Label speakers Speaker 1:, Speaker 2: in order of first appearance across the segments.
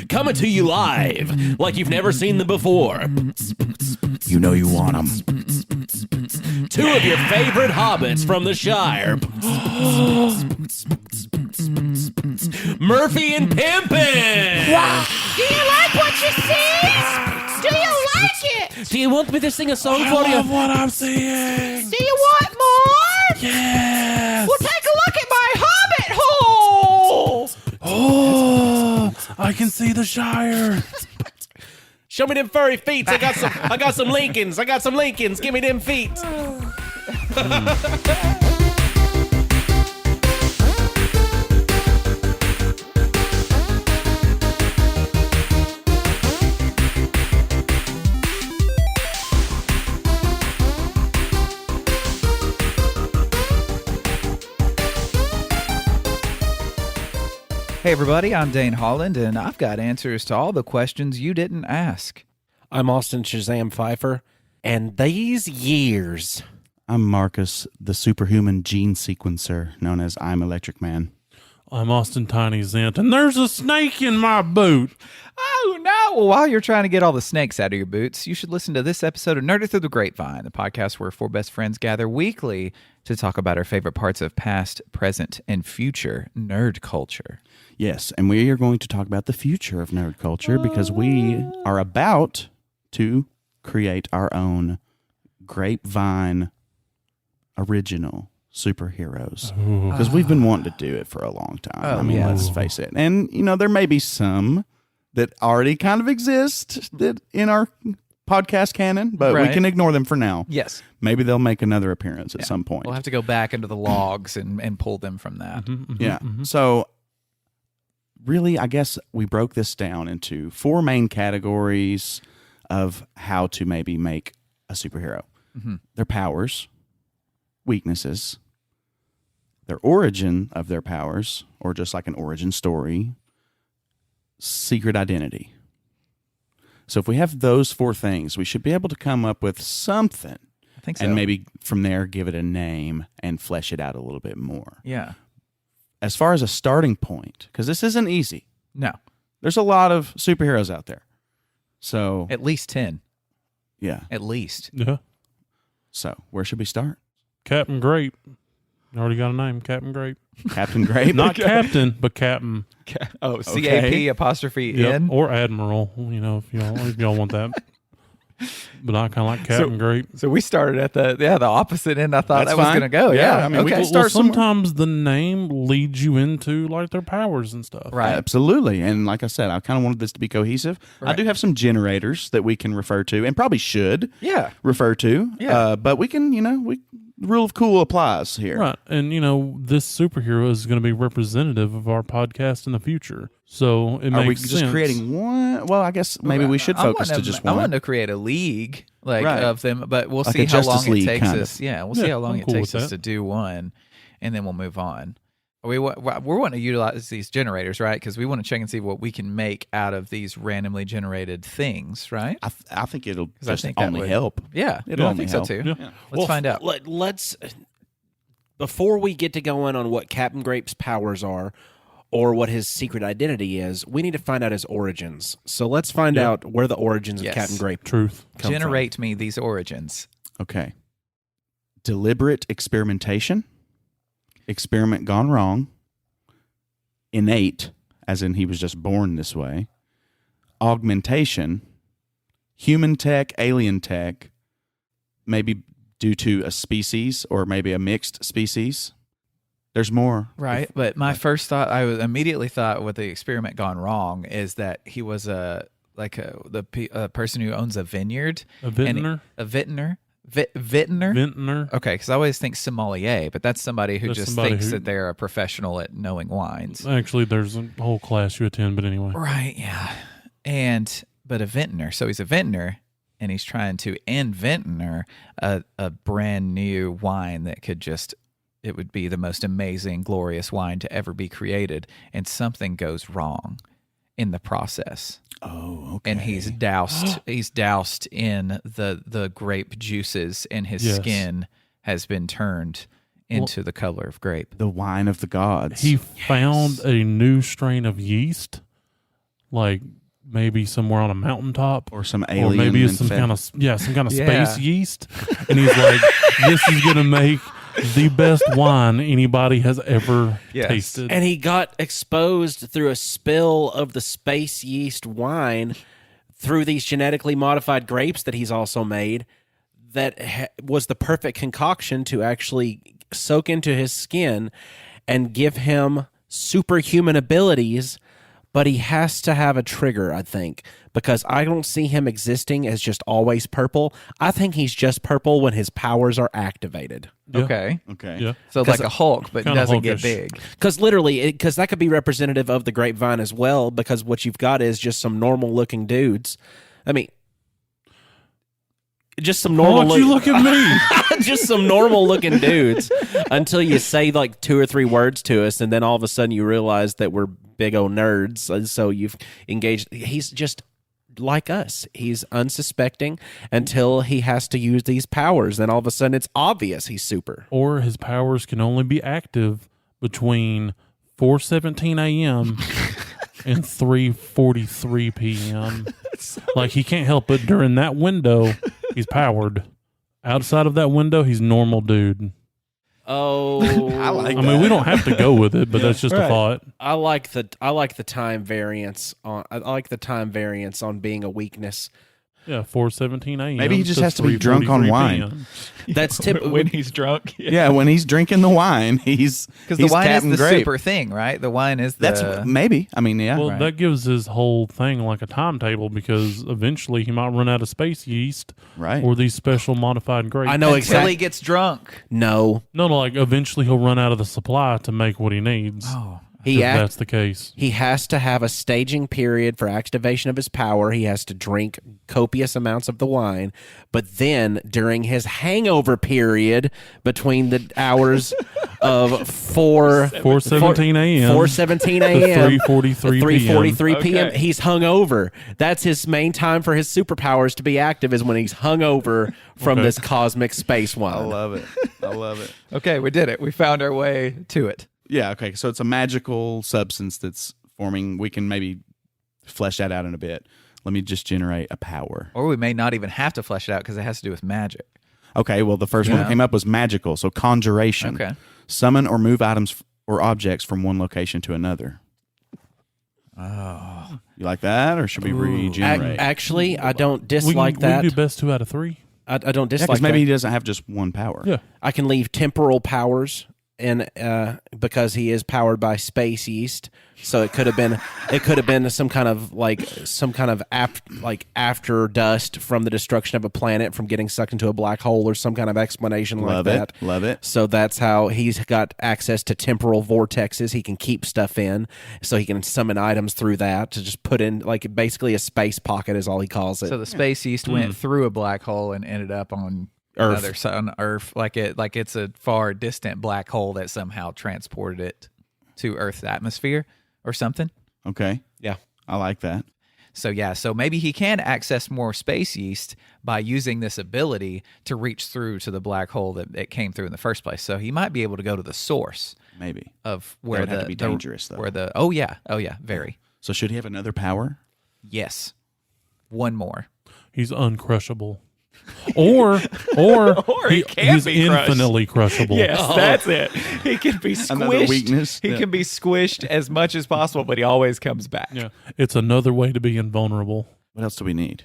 Speaker 1: Coming to you live like you've never seen them before.
Speaker 2: You know you want them.
Speaker 1: Two of your favorite hobbits from the Shire. Murphy and Pimpin!
Speaker 3: Wow. Do you like what you see? Do you like it?
Speaker 1: Do you want me to sing a song for you?
Speaker 2: I love what I'm seeing.
Speaker 3: Do you want more?
Speaker 2: Yes.
Speaker 3: Well, take a look at my hobbit hole.
Speaker 2: Oh, I can see the Shire.
Speaker 1: Show me them furry feet. I got some Lincolns. Give me them feet.
Speaker 4: Hey everybody, I'm Dane Holland, and I've got answers to all the questions you didn't ask.
Speaker 1: I'm Austin Shazam Pfeiffer, and these years.
Speaker 2: I'm Marcus, the superhuman gene sequencer known as I'm Electric Man.
Speaker 5: I'm Austin Tiny Zent, and there's a snake in my boot.
Speaker 4: Oh no! Well, while you're trying to get all the snakes out of your boots, you should listen to this episode of Nerd Through the Grapevine, the podcast where four best friends gather weekly to talk about our favorite parts of past, present, and future nerd culture.
Speaker 2: Yes, and we are going to talk about the future of nerd culture because we are about to create our own Grapevine original superheroes. Because we've been wanting to do it for a long time. Let's face it. And, there may be some that already kind of exist that in our podcast canon, but we can ignore them for now.
Speaker 4: Yes.
Speaker 2: Maybe they'll make another appearance at some point.
Speaker 4: We'll have to go back into the logs and pull them from that.
Speaker 2: So really, I guess we broke this down into four main categories of how to maybe make a superhero. Their powers, weaknesses, their origin of their powers, or just like an origin story, secret identity. So if we have those four things, we should be able to come up with something.
Speaker 4: I think so.
Speaker 2: And maybe from there give it a name and flesh it out a little bit more.
Speaker 4: Yeah.
Speaker 2: As far as a starting point, because this isn't easy.
Speaker 4: No.
Speaker 2: There's a lot of superheroes out there. So
Speaker 4: At least 10.
Speaker 2: yeah.
Speaker 4: At least.
Speaker 5: Yeah.
Speaker 2: So where should we start?
Speaker 5: Captain Grape. Already got a name, Captain Grape.
Speaker 2: Captain Grape?
Speaker 5: Not Captain, but Captain.
Speaker 4: Oh, C-A-P apostrophe N?
Speaker 5: Or Admiral, if y'all want that. But I kind of like Captain Grape.
Speaker 4: So we started at the opposite end. I thought
Speaker 2: That's
Speaker 4: that was
Speaker 2: fine.
Speaker 4: going to go.
Speaker 2: Yeah, I mean, we
Speaker 4: okay.
Speaker 2: can start somewhere.
Speaker 5: Sometimes the name leads you into like their powers and stuff.
Speaker 4: Right.
Speaker 2: Absolutely. And like I said, I kind of wanted this to be cohesive. I
Speaker 4: Right.
Speaker 2: do have some generators that we can refer to and probably should refer to.
Speaker 4: Yeah.
Speaker 2: But we can, rule of cool applies here.
Speaker 5: Right. And, this superhero is going to be representative of our podcast in the future. So it
Speaker 2: Are we
Speaker 5: makes
Speaker 2: just
Speaker 5: sense.
Speaker 2: creating one? Well, I guess maybe we should focus to just
Speaker 4: I
Speaker 2: one.
Speaker 4: want to create a league
Speaker 2: Right.
Speaker 4: of them, but we'll
Speaker 2: Like
Speaker 4: see
Speaker 2: a
Speaker 4: how
Speaker 2: Justice
Speaker 4: long
Speaker 2: League,
Speaker 4: it takes
Speaker 2: kind of.
Speaker 4: us. Yeah, we'll see how long
Speaker 5: I'm
Speaker 4: it
Speaker 5: cool
Speaker 4: takes
Speaker 5: with
Speaker 4: us
Speaker 5: that.
Speaker 4: to do one, and then we'll move on. We want to utilize these generators, right? Because we want to check and see what we can make out of these randomly generated things, right?
Speaker 2: I think it'll
Speaker 4: I
Speaker 2: just
Speaker 4: think that
Speaker 2: only
Speaker 4: would-
Speaker 2: help.
Speaker 4: Yeah,
Speaker 2: It'll
Speaker 4: I
Speaker 2: only
Speaker 4: think
Speaker 2: help.
Speaker 4: so too.
Speaker 5: Yeah.
Speaker 4: Let's find out.
Speaker 1: Let's before we get to going on what Captain Grape's powers are or what his secret identity is, we need to find out his origins. So let's find out where the origins
Speaker 4: Yes.
Speaker 1: of Captain Grape
Speaker 5: Truth.
Speaker 1: come
Speaker 4: Generate me these origins.
Speaker 2: Okay. Deliberate experimentation, experiment gone wrong, innate, as in he was just born this way, augmentation, human tech, alien tech, maybe due to a species or maybe a mixed species. There's more.
Speaker 4: Right, but my first thought, I immediately thought with the experiment gone wrong is that he was a person who owns a vineyard.
Speaker 5: A vintner?
Speaker 4: A vintner? Vintner?
Speaker 5: Vintner.
Speaker 4: Okay, because I always think sommelier, but that's somebody who
Speaker 5: That's
Speaker 4: just
Speaker 5: somebody
Speaker 4: thinks
Speaker 5: who-
Speaker 4: that they're a professional at knowing wines.
Speaker 5: Actually, there's a whole class you attend, but anyway.
Speaker 4: Right, yeah. But a vintner. So he's a vintner, and he's trying to invent a brand new wine that could just, it would be the most amazing, glorious wine to ever be created, and something goes wrong in the process.
Speaker 2: Oh, okay.
Speaker 4: And he's doused in the grape juices, and his
Speaker 5: Yes.
Speaker 4: skin has been turned into the color of grape.
Speaker 2: The wine of the gods.
Speaker 5: He found a new strain of yeast, like maybe somewhere on a mountaintop,
Speaker 2: or some
Speaker 5: or
Speaker 2: alien.
Speaker 5: maybe it's some kind of space yeast, and he's like, "This is gonna make the best wine anybody has ever tasted."
Speaker 1: And he got exposed through a spill of the space yeast wine through these genetically modified grapes that he's also made. That was the perfect concoction to actually soak into his skin and give him superhuman abilities, but he has to have a trigger, I think, because I don't see him existing as just always purple. I think he's just purple when his powers are activated.
Speaker 5: Yeah.
Speaker 4: Okay.
Speaker 5: Yeah.
Speaker 4: So like a Hulk, but
Speaker 5: Kinda
Speaker 4: doesn't get
Speaker 5: hulkish.
Speaker 4: big.
Speaker 1: Because literally, because that could be representative of the grapevine as well, because what you've got is just some normal-looking dudes. I mean, just some normal.
Speaker 5: Why'd you look at me?
Speaker 1: Just some normal looking dudes until you say like 2 or 3 words to us, and then all of a sudden you realize that we're big old nerds. And so you've engaged. He's just like us. He's unsuspecting until he has to use these powers. Then all of a sudden it's obvious he's super.
Speaker 5: Or his powers can only be active between 4:17 a.m. and 3:43 p.m. Like he can't help it during that window. He's powered. Outside of that window, he's normal dude.
Speaker 1: Oh,
Speaker 2: I
Speaker 5: mean, we don't have to go with it, but that's just a thought.
Speaker 1: I like the time variance on. I like the time variance on being a weakness.
Speaker 5: Yeah, 4:17 a.m.
Speaker 2: Maybe he just has to be drunk on
Speaker 5: 3:43
Speaker 2: wine.
Speaker 5: p.m.
Speaker 1: That's typical.
Speaker 4: When he's drunk.
Speaker 2: Yeah, when he's drinking the wine, he's
Speaker 4: Because the
Speaker 2: he's
Speaker 4: wine is
Speaker 2: Captain
Speaker 4: the
Speaker 2: Grape.
Speaker 4: super thing, right? The wine is the...
Speaker 2: That's maybe. I mean, yeah.
Speaker 5: Well,
Speaker 4: Right.
Speaker 5: that gives his whole thing like a timetable because eventually he might run out of space yeast
Speaker 2: Right.
Speaker 5: or these special modified grapes.
Speaker 1: I know
Speaker 4: until
Speaker 1: exactly.
Speaker 4: he gets drunk.
Speaker 1: No,
Speaker 5: No, like eventually he'll run out of the supply to make what he needs.
Speaker 4: Oh.
Speaker 1: he
Speaker 5: If
Speaker 1: act,
Speaker 5: that's the case.
Speaker 1: he has to have a staging period for activation of his power. He has to drink copious amounts of the wine, but then during his hangover period between the hours of
Speaker 5: 4:17 a.m.
Speaker 1: 4:17 a.m.
Speaker 5: 3:43
Speaker 1: p.m.
Speaker 4: Okay.
Speaker 1: He's hungover. That's his main time for his superpowers to be active is when he's hungover from
Speaker 5: Okay.
Speaker 1: this cosmic space
Speaker 2: I
Speaker 1: wine.
Speaker 2: love it. I love it.
Speaker 4: Okay, we did it. We found our way to it.
Speaker 2: Yeah, okay. So it's a magical substance that's forming. We can maybe flesh that out in a bit. Let me just generate a power.
Speaker 4: Or we may not even have to flesh it out because it has to do with magic.
Speaker 2: Okay, well, the first one that
Speaker 4: Yeah.
Speaker 2: came up was magical. So conjuration.
Speaker 4: Okay.
Speaker 2: Summon or move items or objects from one location to another.
Speaker 4: Oh.
Speaker 2: You like that, or should we regenerate?
Speaker 1: Actually, I don't
Speaker 5: We
Speaker 1: dislike
Speaker 5: can
Speaker 1: that.
Speaker 5: do best 2 out of 3.
Speaker 1: I don't
Speaker 2: Yeah,
Speaker 1: dislike
Speaker 2: because maybe
Speaker 1: that.
Speaker 2: he doesn't have just one power.
Speaker 5: Yeah.
Speaker 1: I can leave temporal powers in because he is powered by space yeast. So it could have been some kind of after dust from the destruction of a planet from getting sucked into a black hole or some kind of explanation
Speaker 2: Love
Speaker 1: like
Speaker 2: it.
Speaker 1: that.
Speaker 2: Love it.
Speaker 1: So that's how he's got access to temporal vortexes. He can keep stuff in, so he can summon items through that to just put in like basically a space pocket is all he calls it.
Speaker 4: So the space yeast went through a black hole and ended up on
Speaker 1: Earth.
Speaker 4: another on Earth, like it's a far distant black hole that somehow transported it to Earth's atmosphere or something.
Speaker 2: Okay.
Speaker 1: Yeah.
Speaker 2: I like that.
Speaker 4: So yeah, so maybe he can access more space yeast by using this ability to reach through to the black hole that it came through in the first place. So he might be able to go to the source
Speaker 2: Maybe.
Speaker 4: of where
Speaker 2: would have to be dangerous, though.
Speaker 4: Where very
Speaker 2: So should he have another power?
Speaker 4: yes, one more.
Speaker 5: He's uncrushable. Or
Speaker 4: he can
Speaker 5: he's
Speaker 4: be crushed.
Speaker 5: infinitely crushable.
Speaker 4: That's it. He can be
Speaker 2: Another
Speaker 4: squished.
Speaker 2: weakness.
Speaker 4: He
Speaker 2: Yeah.
Speaker 4: can be squished as much as possible, but he always comes back.
Speaker 5: Yeah. It's another way to be invulnerable.
Speaker 2: What else do we need?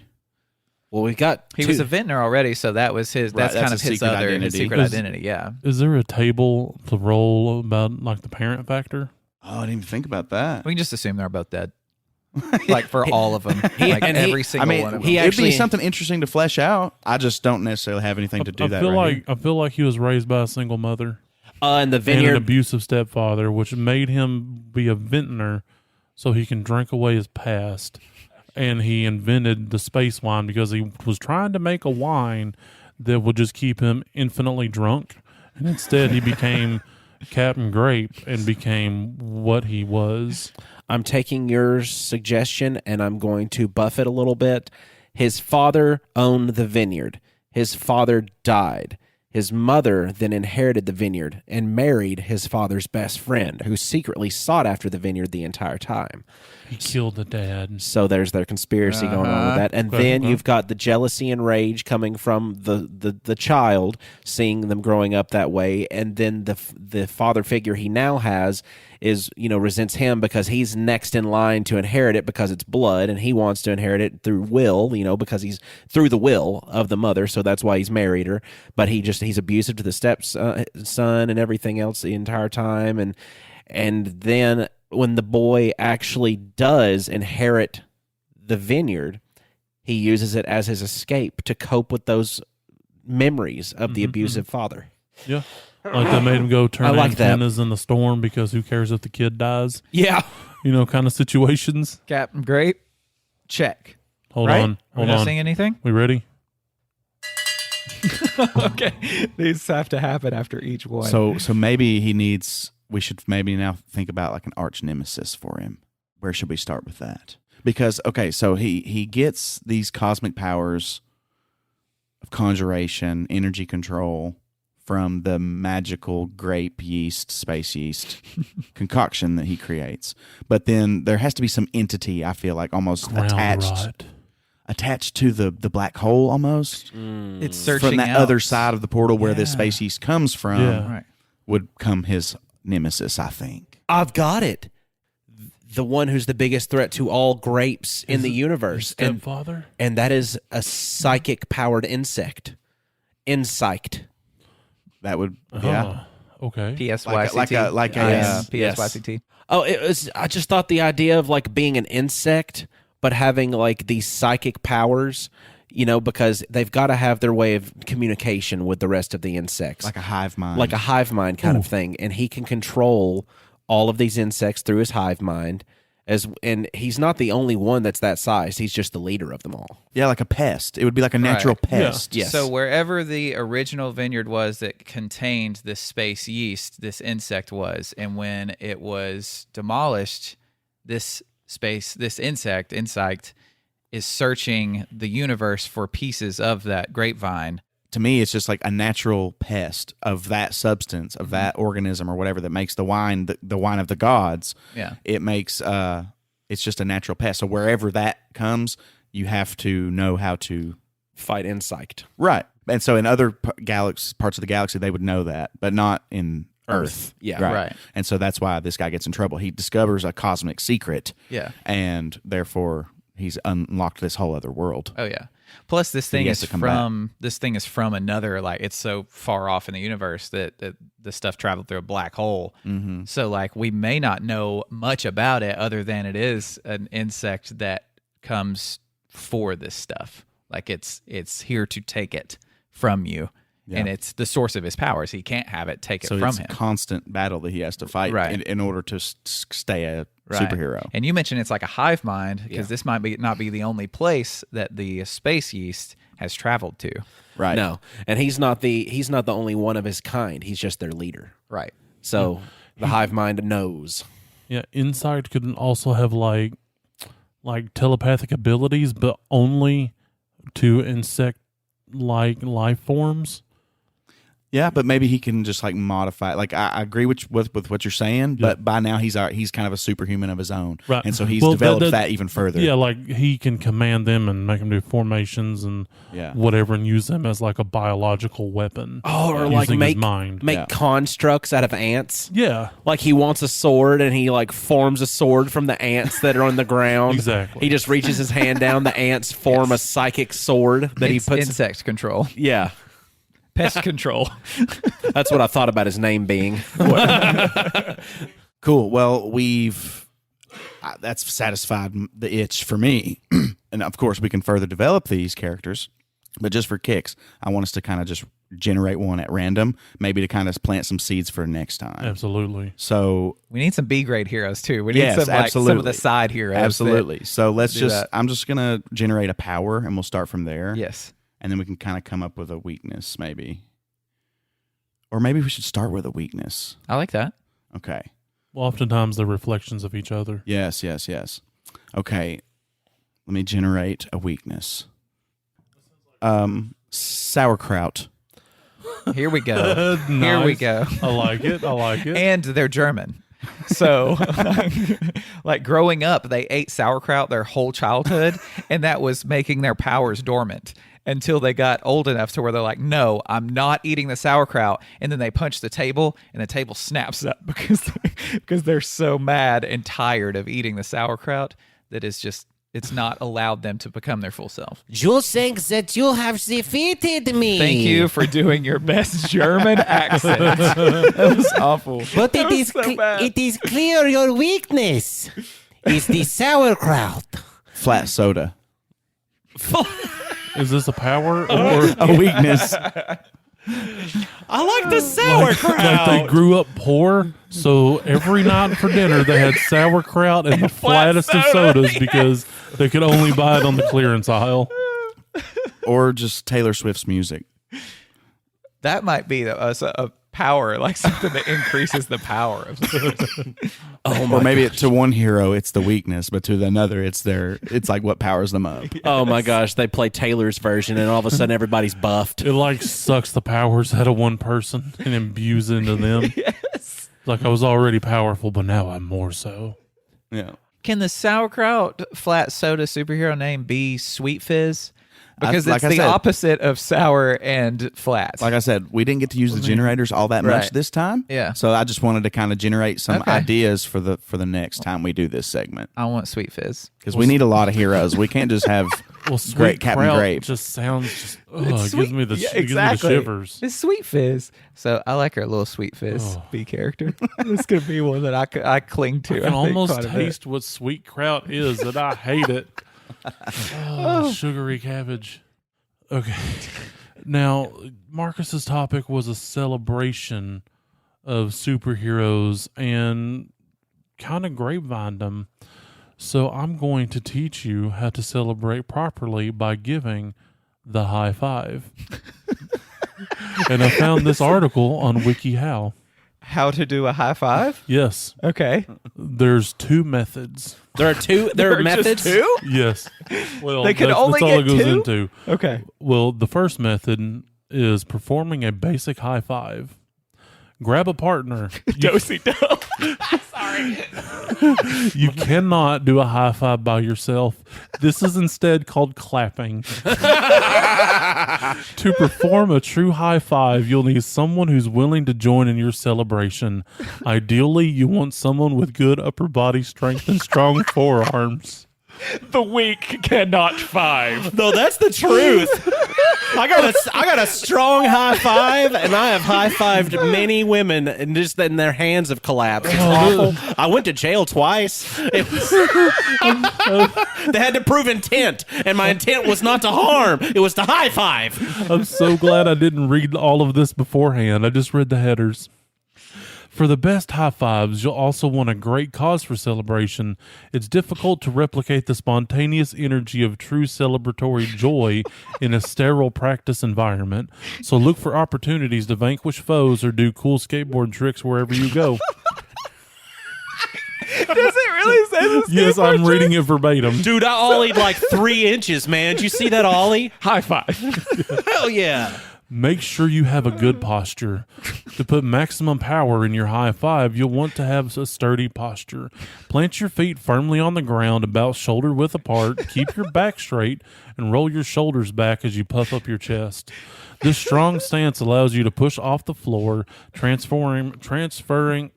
Speaker 1: Well, we got
Speaker 4: He
Speaker 1: two.
Speaker 4: was a vintner already, so that was his.
Speaker 2: Right,
Speaker 4: That's
Speaker 2: that's
Speaker 4: kind
Speaker 2: his
Speaker 4: of his
Speaker 2: secret
Speaker 4: other
Speaker 2: identity.
Speaker 4: secret
Speaker 5: Is-
Speaker 4: identity. Yeah.
Speaker 5: Is there a table to roll about like the parent factor?
Speaker 2: Oh, I didn't even think about that.
Speaker 4: We can just assume they're both dead. Like for all of them, like
Speaker 1: and
Speaker 4: every
Speaker 1: he-
Speaker 4: single one of them.
Speaker 1: he
Speaker 2: it'd
Speaker 1: actually-
Speaker 2: be something interesting to flesh out. I just don't necessarily have anything to do
Speaker 5: I
Speaker 2: that.
Speaker 5: feel
Speaker 2: right
Speaker 5: like I feel like he was raised by a single mother
Speaker 1: in the
Speaker 5: and an
Speaker 1: vineyard.
Speaker 5: abusive stepfather, which made him be a vintner so he can drink away his past. And he invented the space wine because he was trying to make a wine that would just keep him infinitely drunk. And instead he became Captain Grape and became what he was.
Speaker 1: I'm taking your suggestion and I'm going to buff it a little bit. His father owned the vineyard. His father died. His mother then inherited the vineyard and married his father's best friend, who secretly sought after the vineyard the entire time.
Speaker 5: He killed the dad.
Speaker 1: So there's their conspiracy going on with that. And then you've got the jealousy and rage coming from the child, seeing them growing up that way. And then the father figure he now has is, resents him because he's next in line to inherit it because it's blood, and he wants to inherit it through will, because he's through the will of the mother. So that's why he's married her. But he's abusive to the stepson and everything else the entire time. And then when the boy actually does inherit the vineyard, he uses it as his escape to cope with those memories of the abusive father.
Speaker 5: Yeah. Like they made him go turn
Speaker 1: like
Speaker 5: antennas in the storm because who cares if the kid dies?
Speaker 1: Yeah.
Speaker 5: Kind of situations.
Speaker 4: Captain Grape, check.
Speaker 5: Hold
Speaker 4: right?
Speaker 5: on.
Speaker 4: We're not seeing anything?
Speaker 5: We ready?
Speaker 4: Okay. These have to happen after each one.
Speaker 2: So maybe we should maybe now think about like an arch nemesis for him. Where should we start with that? Because, okay, so he gets these cosmic powers of conjuration, energy control from the magical grape yeast, space yeast concoction that he creates. But then there has to be some entity, I feel like, almost
Speaker 5: Ground
Speaker 2: attached to the black hole almost.
Speaker 4: it's searching
Speaker 2: From that
Speaker 4: out.
Speaker 2: other side of the portal where the space yeast comes from
Speaker 5: Yeah.
Speaker 2: would come his nemesis, I think.
Speaker 1: I've got it. The one who's the biggest threat to all grapes in the universe. And
Speaker 5: Stepfather?
Speaker 1: that is a psychic-powered insect. Insight.
Speaker 2: That would, yeah.
Speaker 5: Okay.
Speaker 4: PSYCT.
Speaker 2: like a
Speaker 4: PSYCT.
Speaker 1: Oh, I just thought the idea of like being an insect, but having like these psychic powers, because they've got to have their way of communication with the rest of the insects.
Speaker 2: like a hive mind.
Speaker 1: Like a hive mind kind of thing. And he can control all of these insects through his hive mind. And he's not the only one that's that size. He's just the leader of them all.
Speaker 2: Yeah, like a pest. It would be like a natural
Speaker 4: Right.
Speaker 2: pest.
Speaker 1: Yes.
Speaker 4: So wherever the original vineyard was that contained this space yeast, this insect was, and when it was demolished, this insect is searching the universe for pieces of that grapevine.
Speaker 2: To me, it's just like a natural pest of that substance, of that organism or whatever that makes the wine, the wine of the gods.
Speaker 4: Yeah.
Speaker 2: It makes, it's just a natural pest. So wherever that comes, you have to know how to
Speaker 1: Fight insight.
Speaker 2: Right. And so in other parts of the galaxy, they would know that, but not in Earth.
Speaker 1: Yeah.
Speaker 4: Right.
Speaker 2: And so that's why this guy gets in trouble. He discovers a cosmic secret.
Speaker 4: Yeah.
Speaker 2: And therefore, he's unlocked this whole other world.
Speaker 4: Oh yeah. Plus, this thing
Speaker 2: has
Speaker 4: is
Speaker 2: to come
Speaker 4: from another. Like, it's so far off in the universe that the stuff traveled through a black hole. Mm-hmm. So, like, we may not know much about it other than it is an insect that comes for this stuff. Like, it's here to take it from you, and it's the source of his powers. He can't have it take it from
Speaker 2: it's
Speaker 4: him.
Speaker 2: a constant battle that he has to fight
Speaker 4: Right.
Speaker 2: in order to stay a superhero.
Speaker 4: And you mentioned it's like a hive mind because this might not be the only place that the space yeast has traveled to.
Speaker 2: Right.
Speaker 1: No. And he's not the only one of his kind. He's just their leader.
Speaker 4: Right.
Speaker 1: So the hive mind knows.
Speaker 5: Yeah, Insight could also have like telepathic abilities, but only to insect like life forms.
Speaker 2: Yeah, but maybe he can just like modify. Like I agree with what you're saying, but by now he's kind of a superhuman of his own,
Speaker 5: Right.
Speaker 2: and so he's
Speaker 5: Well,
Speaker 2: developed that even further.
Speaker 5: Yeah, like he can command them and make them do formations and whatever, and use them as like a biological weapon.
Speaker 1: Oh, or like
Speaker 5: using his
Speaker 1: make
Speaker 5: mind.
Speaker 1: constructs out of ants.
Speaker 5: Yeah,
Speaker 1: Like he wants a sword and he like forms a sword from the ants that are on the ground.
Speaker 5: Exactly.
Speaker 1: He just reaches his hand down, the ants form a psychic sword that he puts.
Speaker 4: insect control,
Speaker 1: Yeah.
Speaker 4: pest control.
Speaker 1: That's what I thought about his name being.
Speaker 2: Cool. Well, that's satisfied the itch for me, and of course we can further develop these characters. But just for kicks, I want us to kind of just generate one at random, maybe to kind of plant some seeds for next time.
Speaker 5: absolutely.
Speaker 2: So
Speaker 4: We need some B grade heroes too. We need
Speaker 2: Yes,
Speaker 4: some of
Speaker 2: absolutely.
Speaker 4: the side heroes.
Speaker 2: absolutely. So let's
Speaker 4: do that.
Speaker 2: I'm just gonna generate a power, and we'll start from there.
Speaker 4: Yes.
Speaker 2: And then we can kind of come up with a weakness, maybe. Or maybe we should start with a weakness.
Speaker 4: I like that.
Speaker 2: Okay.
Speaker 5: Well, oftentimes they're reflections of each other.
Speaker 2: Yes. Okay. Let me generate a weakness. Sauerkraut.
Speaker 4: Here we go. Here we
Speaker 5: Nice.
Speaker 4: go.
Speaker 5: I like it. I like it.
Speaker 4: And they're German. So, like growing up, they ate sauerkraut their whole childhood, and that was making their powers dormant until they got old enough to where they're like, no, I'm not eating the sauerkraut. And then they punch the table, and the table snaps up because they're so mad and tired of eating the sauerkraut that it's not allowed them to become their full self.
Speaker 3: You think that you have defeated me.
Speaker 4: Thank you for doing your best German accent. That was awful.
Speaker 3: But
Speaker 4: That was so bad.
Speaker 3: it is clear your weakness is the sauerkraut.
Speaker 2: Flat soda.
Speaker 5: Is this a power or
Speaker 2: A weakness.
Speaker 1: I like the sauerkraut.
Speaker 5: like they grew up poor? So every night for dinner they had sauerkraut and the flattest of sodas because they could only buy it on the clearance aisle.
Speaker 2: Or just Taylor Swift's music.
Speaker 4: That might be a power, like something that increases the power of
Speaker 2: Or maybe to one hero it's the weakness, but to another it's like what powers them up.
Speaker 1: Oh my gosh, they play Taylor's version and all of a sudden everybody's buffed.
Speaker 5: It like sucks the powers out of one person and imbues into them.
Speaker 4: Yes.
Speaker 5: Like I was already powerful, but now I'm more so.
Speaker 2: Yeah.
Speaker 4: Can the sauerkraut flat soda superhero name be Sweet Fizz? Because
Speaker 2: like
Speaker 4: it's
Speaker 2: I
Speaker 4: the
Speaker 2: said-
Speaker 4: opposite of sour and flat.
Speaker 2: Like I said, we didn't get to use the generators all that much
Speaker 4: Right.
Speaker 2: this time.
Speaker 4: Yeah.
Speaker 2: So I just wanted to kind of generate some
Speaker 4: Okay.
Speaker 2: ideas for the next time we do this segment.
Speaker 4: I want Sweet Fizz.
Speaker 2: Because we need a lot of heroes. We can't just have
Speaker 5: Well,
Speaker 2: great
Speaker 5: sweet
Speaker 2: Captain
Speaker 5: kraut
Speaker 2: Grape.
Speaker 5: just sounds just
Speaker 4: It's
Speaker 5: it gives
Speaker 4: sweet.
Speaker 5: me the
Speaker 4: Yeah,
Speaker 5: it gives me the
Speaker 4: exactly.
Speaker 5: shivers.
Speaker 4: It's Sweet Fizz. So I like our little Sweet Fizz B character. It's going to be one that I cling to.
Speaker 5: I can
Speaker 4: think,
Speaker 5: almost
Speaker 4: quite a bit.
Speaker 5: taste what sweet kraut is, and I hate it. Oh, sugary cabbage. Okay. Now, Marcus's topic was a celebration of superheroes and kind of grapevined them. So I'm going to teach you how to celebrate properly by giving the high five. And I found this article on WikiHow.
Speaker 4: How to do a high five?
Speaker 5: Yes,
Speaker 4: Okay.
Speaker 5: there's two methods.
Speaker 1: There are two. There are methods.
Speaker 4: Just two?
Speaker 5: Yes. Well,
Speaker 4: They can
Speaker 5: that's
Speaker 4: only
Speaker 5: all
Speaker 4: get
Speaker 5: it goes
Speaker 4: two?
Speaker 5: into.
Speaker 4: Okay.
Speaker 5: Well, the first method is performing a basic high five. Grab a partner.
Speaker 4: Do-si-do.
Speaker 5: You cannot do a high five by yourself. This is instead called clapping. To perform a true high five, you'll need someone who's willing to join in your celebration. Ideally, you want someone with good upper body strength and strong forearms.
Speaker 4: The weak cannot five.
Speaker 1: No, that's the truth. I got a strong high five, and I have high fived many women, and just then their hands have collapsed. It's awful. I went to jail twice. It was, they had to prove intent, and my intent was not to harm; it was to high five.
Speaker 5: I'm so glad I didn't read all of this beforehand. I just read the headers. For the best high fives, you'll also want a great cause for celebration. It's difficult to replicate the spontaneous energy of true celebratory joy in a sterile practice environment. So look for opportunities to vanquish foes or do cool skateboard tricks wherever you go.
Speaker 4: Does it really say this?
Speaker 5: Yes, I'm reading it verbatim.
Speaker 1: Dude, I ollied like 3 inches, man. Did you see that ollie?
Speaker 4: High five.
Speaker 1: Hell yeah.
Speaker 5: Make sure you have a good posture. To put maximum power in your high five, you'll want to have a sturdy posture. Plant your feet firmly on the ground, about shoulder width apart. Keep your back straight and roll your shoulders back as you puff up your chest. This strong stance allows you to push off the floor, transferring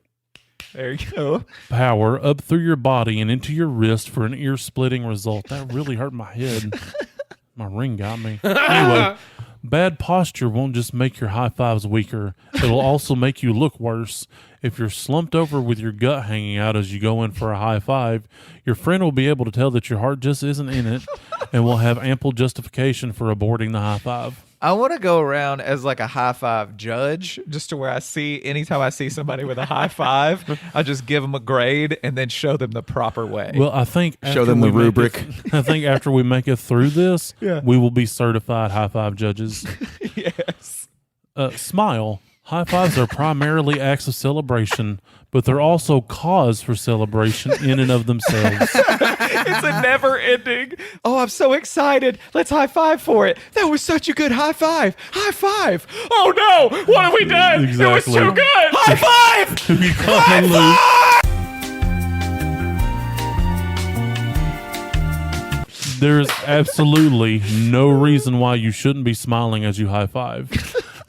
Speaker 4: There you go.
Speaker 5: power up through your body and into your wrist for an ear-splitting result. That really hurt my head. My ring got me. Anyway, bad posture won't just make your high fives weaker. It'll also make you look worse. If you're slumped over with your gut hanging out as you go in for a high five, your friend will be able to tell that your heart just isn't in it and will have ample justification for aborting the high five.
Speaker 4: I want to go around as like a high five judge, just to where anytime I see somebody with a high five, I just give them a grade and then show them the proper way.
Speaker 5: Well, I think
Speaker 2: Show
Speaker 5: after
Speaker 2: them the
Speaker 5: we make
Speaker 2: rubric.
Speaker 5: I think after we make it through this,
Speaker 4: Yeah.
Speaker 5: we will be certified high five judges.
Speaker 4: Yes.
Speaker 5: Smile. High fives are primarily acts of celebration, but they're also cause for celebration in and of themselves.
Speaker 4: It's a never ending. Oh, I'm so excited. Let's high five for it. That was such a good high five. High five. Oh no, what have we done?
Speaker 5: Exactly.
Speaker 4: It was too good. High five.
Speaker 5: You come loose. There is absolutely no reason why you shouldn't be smiling as you high five.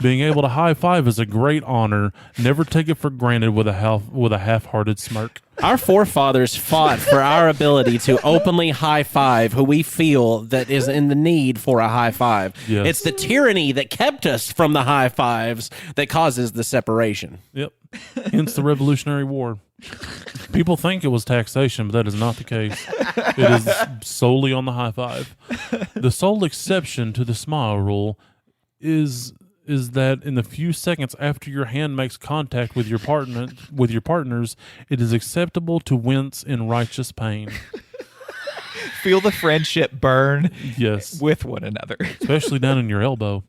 Speaker 5: Being able to high five is a great honor. Never take it for granted with a half-hearted smirk.
Speaker 1: Our forefathers fought for our ability to openly high five who we feel that is in the need for a high five.
Speaker 5: Yes.
Speaker 1: It's the tyranny that kept us from the high fives that causes the separation.
Speaker 5: Yep. Hence the Revolutionary War. People think it was taxation, but that is not the case. It is solely on the high five. The sole exception to the smile rule is that in the few seconds after your hand makes contact with your partners, it is acceptable to wince in righteous pain.
Speaker 4: Feel the friendship burn
Speaker 5: Yes.
Speaker 4: with one another.
Speaker 5: Especially down in your elbow.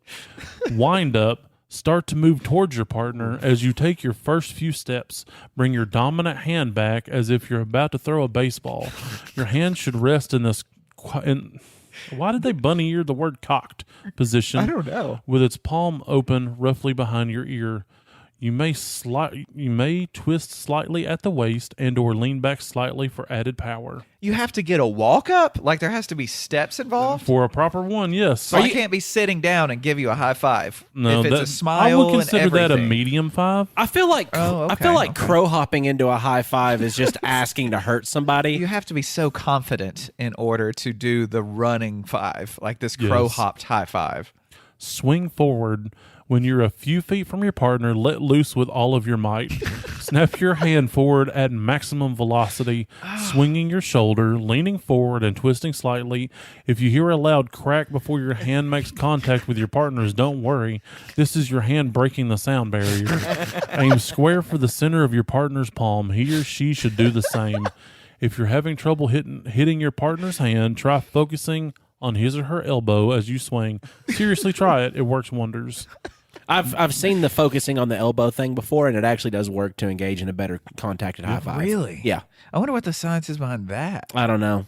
Speaker 5: Wind up. Start to move towards your partner. As you take your first few steps, bring your dominant hand back as if you're about to throw a baseball. Your hand should rest in this... why did they bunny ear the word cocked position?
Speaker 4: I don't know.
Speaker 5: With its palm open roughly behind your ear. You may twist slightly at the waist and or lean back slightly for added power.
Speaker 4: You have to get a walk up? Like there has to be steps involved?
Speaker 5: For a proper one, yes.
Speaker 4: So I can't be sitting down and give you a high five.
Speaker 5: No,
Speaker 4: if it's a smile
Speaker 5: I would consider
Speaker 4: and
Speaker 5: that a
Speaker 4: everything.
Speaker 5: medium five.
Speaker 1: I feel like
Speaker 4: okay.
Speaker 1: crow hopping into a high five is just asking to hurt somebody.
Speaker 4: You have to be so confident in order to do the running five, like this crow
Speaker 5: Yes.
Speaker 4: hopped high five.
Speaker 5: Swing forward. When you're a few feet from your partner, let loose with all of your might. Snap your hand forward at maximum velocity, swinging your shoulder, leaning forward and twisting slightly. If you hear a loud crack before your hand makes contact with your partner's, don't worry. This is your hand breaking the sound barrier. Aim square for the center of your partner's palm. He or she should do the same. If you're having trouble hitting your partner's hand, try focusing on his or her elbow as you swing. Seriously, try it. It works wonders.
Speaker 1: I've seen the focusing on the elbow thing before, and it actually does work to engage in a better contacted high five.
Speaker 4: Really?
Speaker 1: Yeah.
Speaker 4: I wonder what the science is behind that.
Speaker 1: I don't know.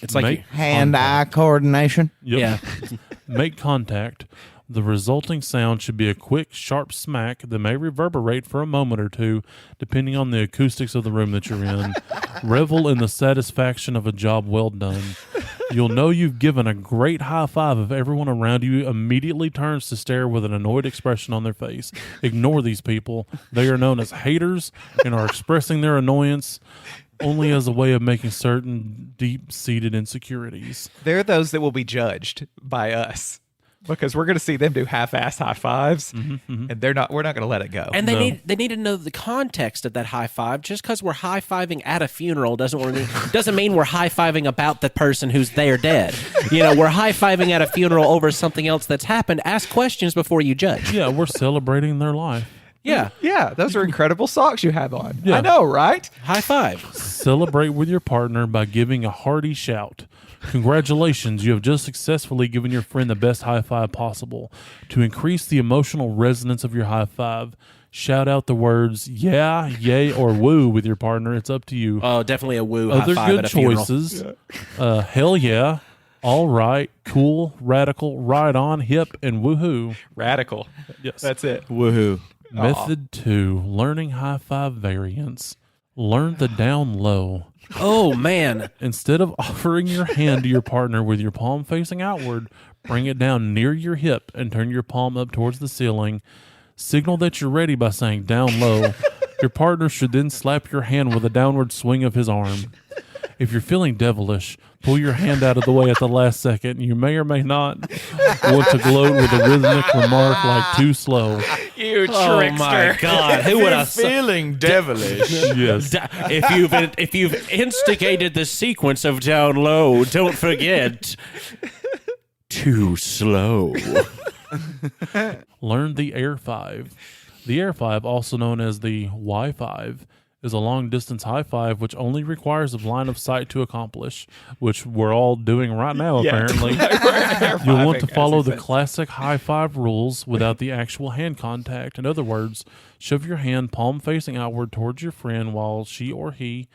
Speaker 1: It's like
Speaker 5: Make
Speaker 2: Hand-eye coordination.
Speaker 5: Yep.
Speaker 1: yeah.
Speaker 5: Make contact. The resulting sound should be a quick, sharp smack that may reverberate for a moment or two, depending on the acoustics of the room that you're in. Revel in the satisfaction of a job well done. You'll know you've given a great high five if everyone around you immediately turns to stare with an annoyed expression on their face. Ignore these people. They are known as haters and are expressing their annoyance only as a way of making certain deep-seated insecurities.
Speaker 4: They're those that will be judged by us because we're going to see them do half-ass high fives, and we're not going to let it go.
Speaker 1: And they need to know the context of that high five. Just because we're high fiving at a funeral doesn't mean we're high fiving about the person who's there dead. We're high fiving at a funeral over something else that's happened. Ask questions before you judge.
Speaker 5: Yeah, we're celebrating their life.
Speaker 1: Yeah.
Speaker 4: Yeah, those are incredible socks you have on.
Speaker 5: Yeah.
Speaker 4: I know, right?
Speaker 1: High five.
Speaker 5: Celebrate with your partner by giving a hearty shout. Congratulations, you have just successfully given your friend the best high five possible. To increase the emotional resonance of your high five, shout out the words yeah, yay, or woo with your partner. It's up to you.
Speaker 1: Oh, definitely a woo
Speaker 5: Other
Speaker 1: high five
Speaker 5: good
Speaker 1: at a funeral.
Speaker 5: choices. Hell yeah. All right. Cool. Radical. Right on. Hip. And woohoo.
Speaker 4: Radical.
Speaker 5: Yes.
Speaker 4: That's it.
Speaker 2: Woohoo.
Speaker 5: Method 2. Learning high five variants. Learn the down low.
Speaker 1: Oh, man.
Speaker 5: Instead of offering your hand to your partner with your palm facing outward, bring it down near your hip and turn your palm up towards the ceiling. Signal that you're ready by saying down low. Your partner should then slap your hand with a downward swing of his arm. If you're feeling devilish, pull your hand out of the way at the last second. You may or may not want to gloat with a rhythmic remark like too slow.
Speaker 4: You
Speaker 1: Oh, my God. Who would have
Speaker 2: Feeling devilish.
Speaker 5: Yes.
Speaker 1: If you've instigated the sequence of down low, don't forget too slow.
Speaker 5: Learn the Air 5. The Air 5, also known as the Y5, is a long-distance high five which only requires a line of sight to accomplish, which we're all doing right now, apparently. You'll want to follow the classic high five rules without the actual hand contact. In other words, shove your hand palm facing outward towards your friend while she or he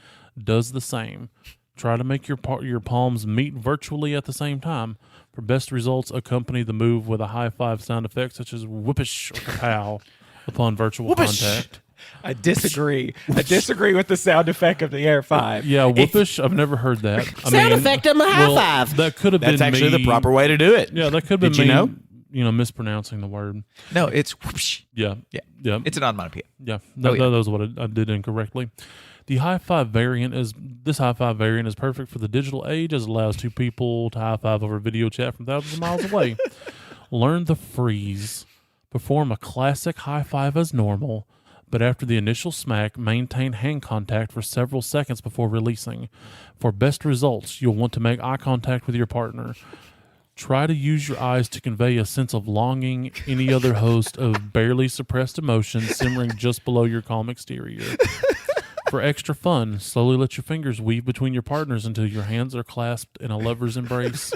Speaker 5: does the same. Try to make your palms meet virtually at the same time. For best results, accompany the move with a high five sound effect such as whoopish or kapow upon virtual contact.
Speaker 4: I disagree. I disagree with the sound effect of the air five.
Speaker 5: Yeah, whoopish. I've never heard that.
Speaker 3: Sound effect of my high five.
Speaker 5: That could have been
Speaker 2: That's actually
Speaker 5: me.
Speaker 2: the proper way to do it.
Speaker 5: Yeah, that could have been
Speaker 2: Did you
Speaker 5: me.
Speaker 2: know?
Speaker 5: Mispronouncing the word.
Speaker 4: No, it's whoosh.
Speaker 5: Yeah,
Speaker 4: Yeah. It's an onomatopoeia.
Speaker 5: yeah.
Speaker 4: Oh, yeah.
Speaker 5: That was what I did incorrectly. The high five variant is perfect for the digital age, as it allows two people to high five over video chat from thousands of miles away. Learn the freeze. Perform a classic high five as normal, but after the initial smack, maintain hand contact for several seconds before releasing. For best results, you'll want to make eye contact with your partner. Try to use your eyes to convey a sense of longing, any other host of barely suppressed emotion simmering just below your calm exterior. For extra fun, slowly let your fingers weave between your partners until your hands are clasped in a lover's embrace.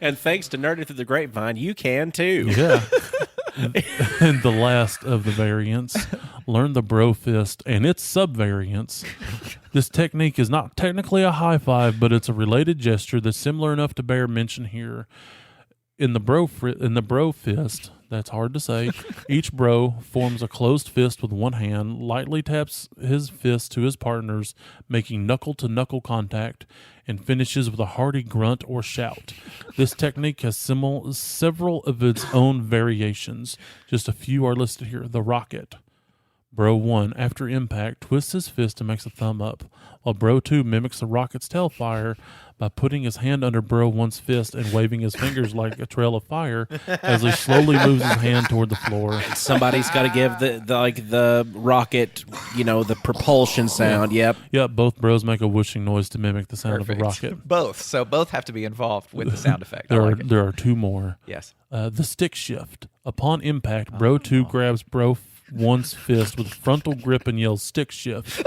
Speaker 1: And thanks to Nerded Through the Grapevine, you can too.
Speaker 5: Yeah. And the last of the variants, learn the bro fist and its subvariants. This technique is not technically a high five, but it's a related gesture that's similar enough to bear mention here. In the bro fist, that's hard to say, each bro forms a closed fist with one hand, lightly taps his fist to his partner's, making knuckle-to-knuckle contact, and finishes with a hearty grunt or shout. This technique has several of its own variations. Just a few are listed here. The rocket. Bro 1, after impact, twists his fist and makes a thumb up, while Bro 2 mimics the rocket's tailfire by putting his hand under Bro 1's fist and waving his fingers like a trail of fire as he slowly moves his hand toward the floor.
Speaker 1: Somebody's got to give the rocket, the propulsion sound. Yep.
Speaker 5: Yep, both bros make a whooshing noise to mimic the sound of a rocket.
Speaker 4: Both. So both have to be involved with the sound effect.
Speaker 5: There are two more.
Speaker 4: Yes.
Speaker 5: The stick shift. Upon impact, Bro 2 grabs Bro 1's fist with frontal grip and yells stick shift.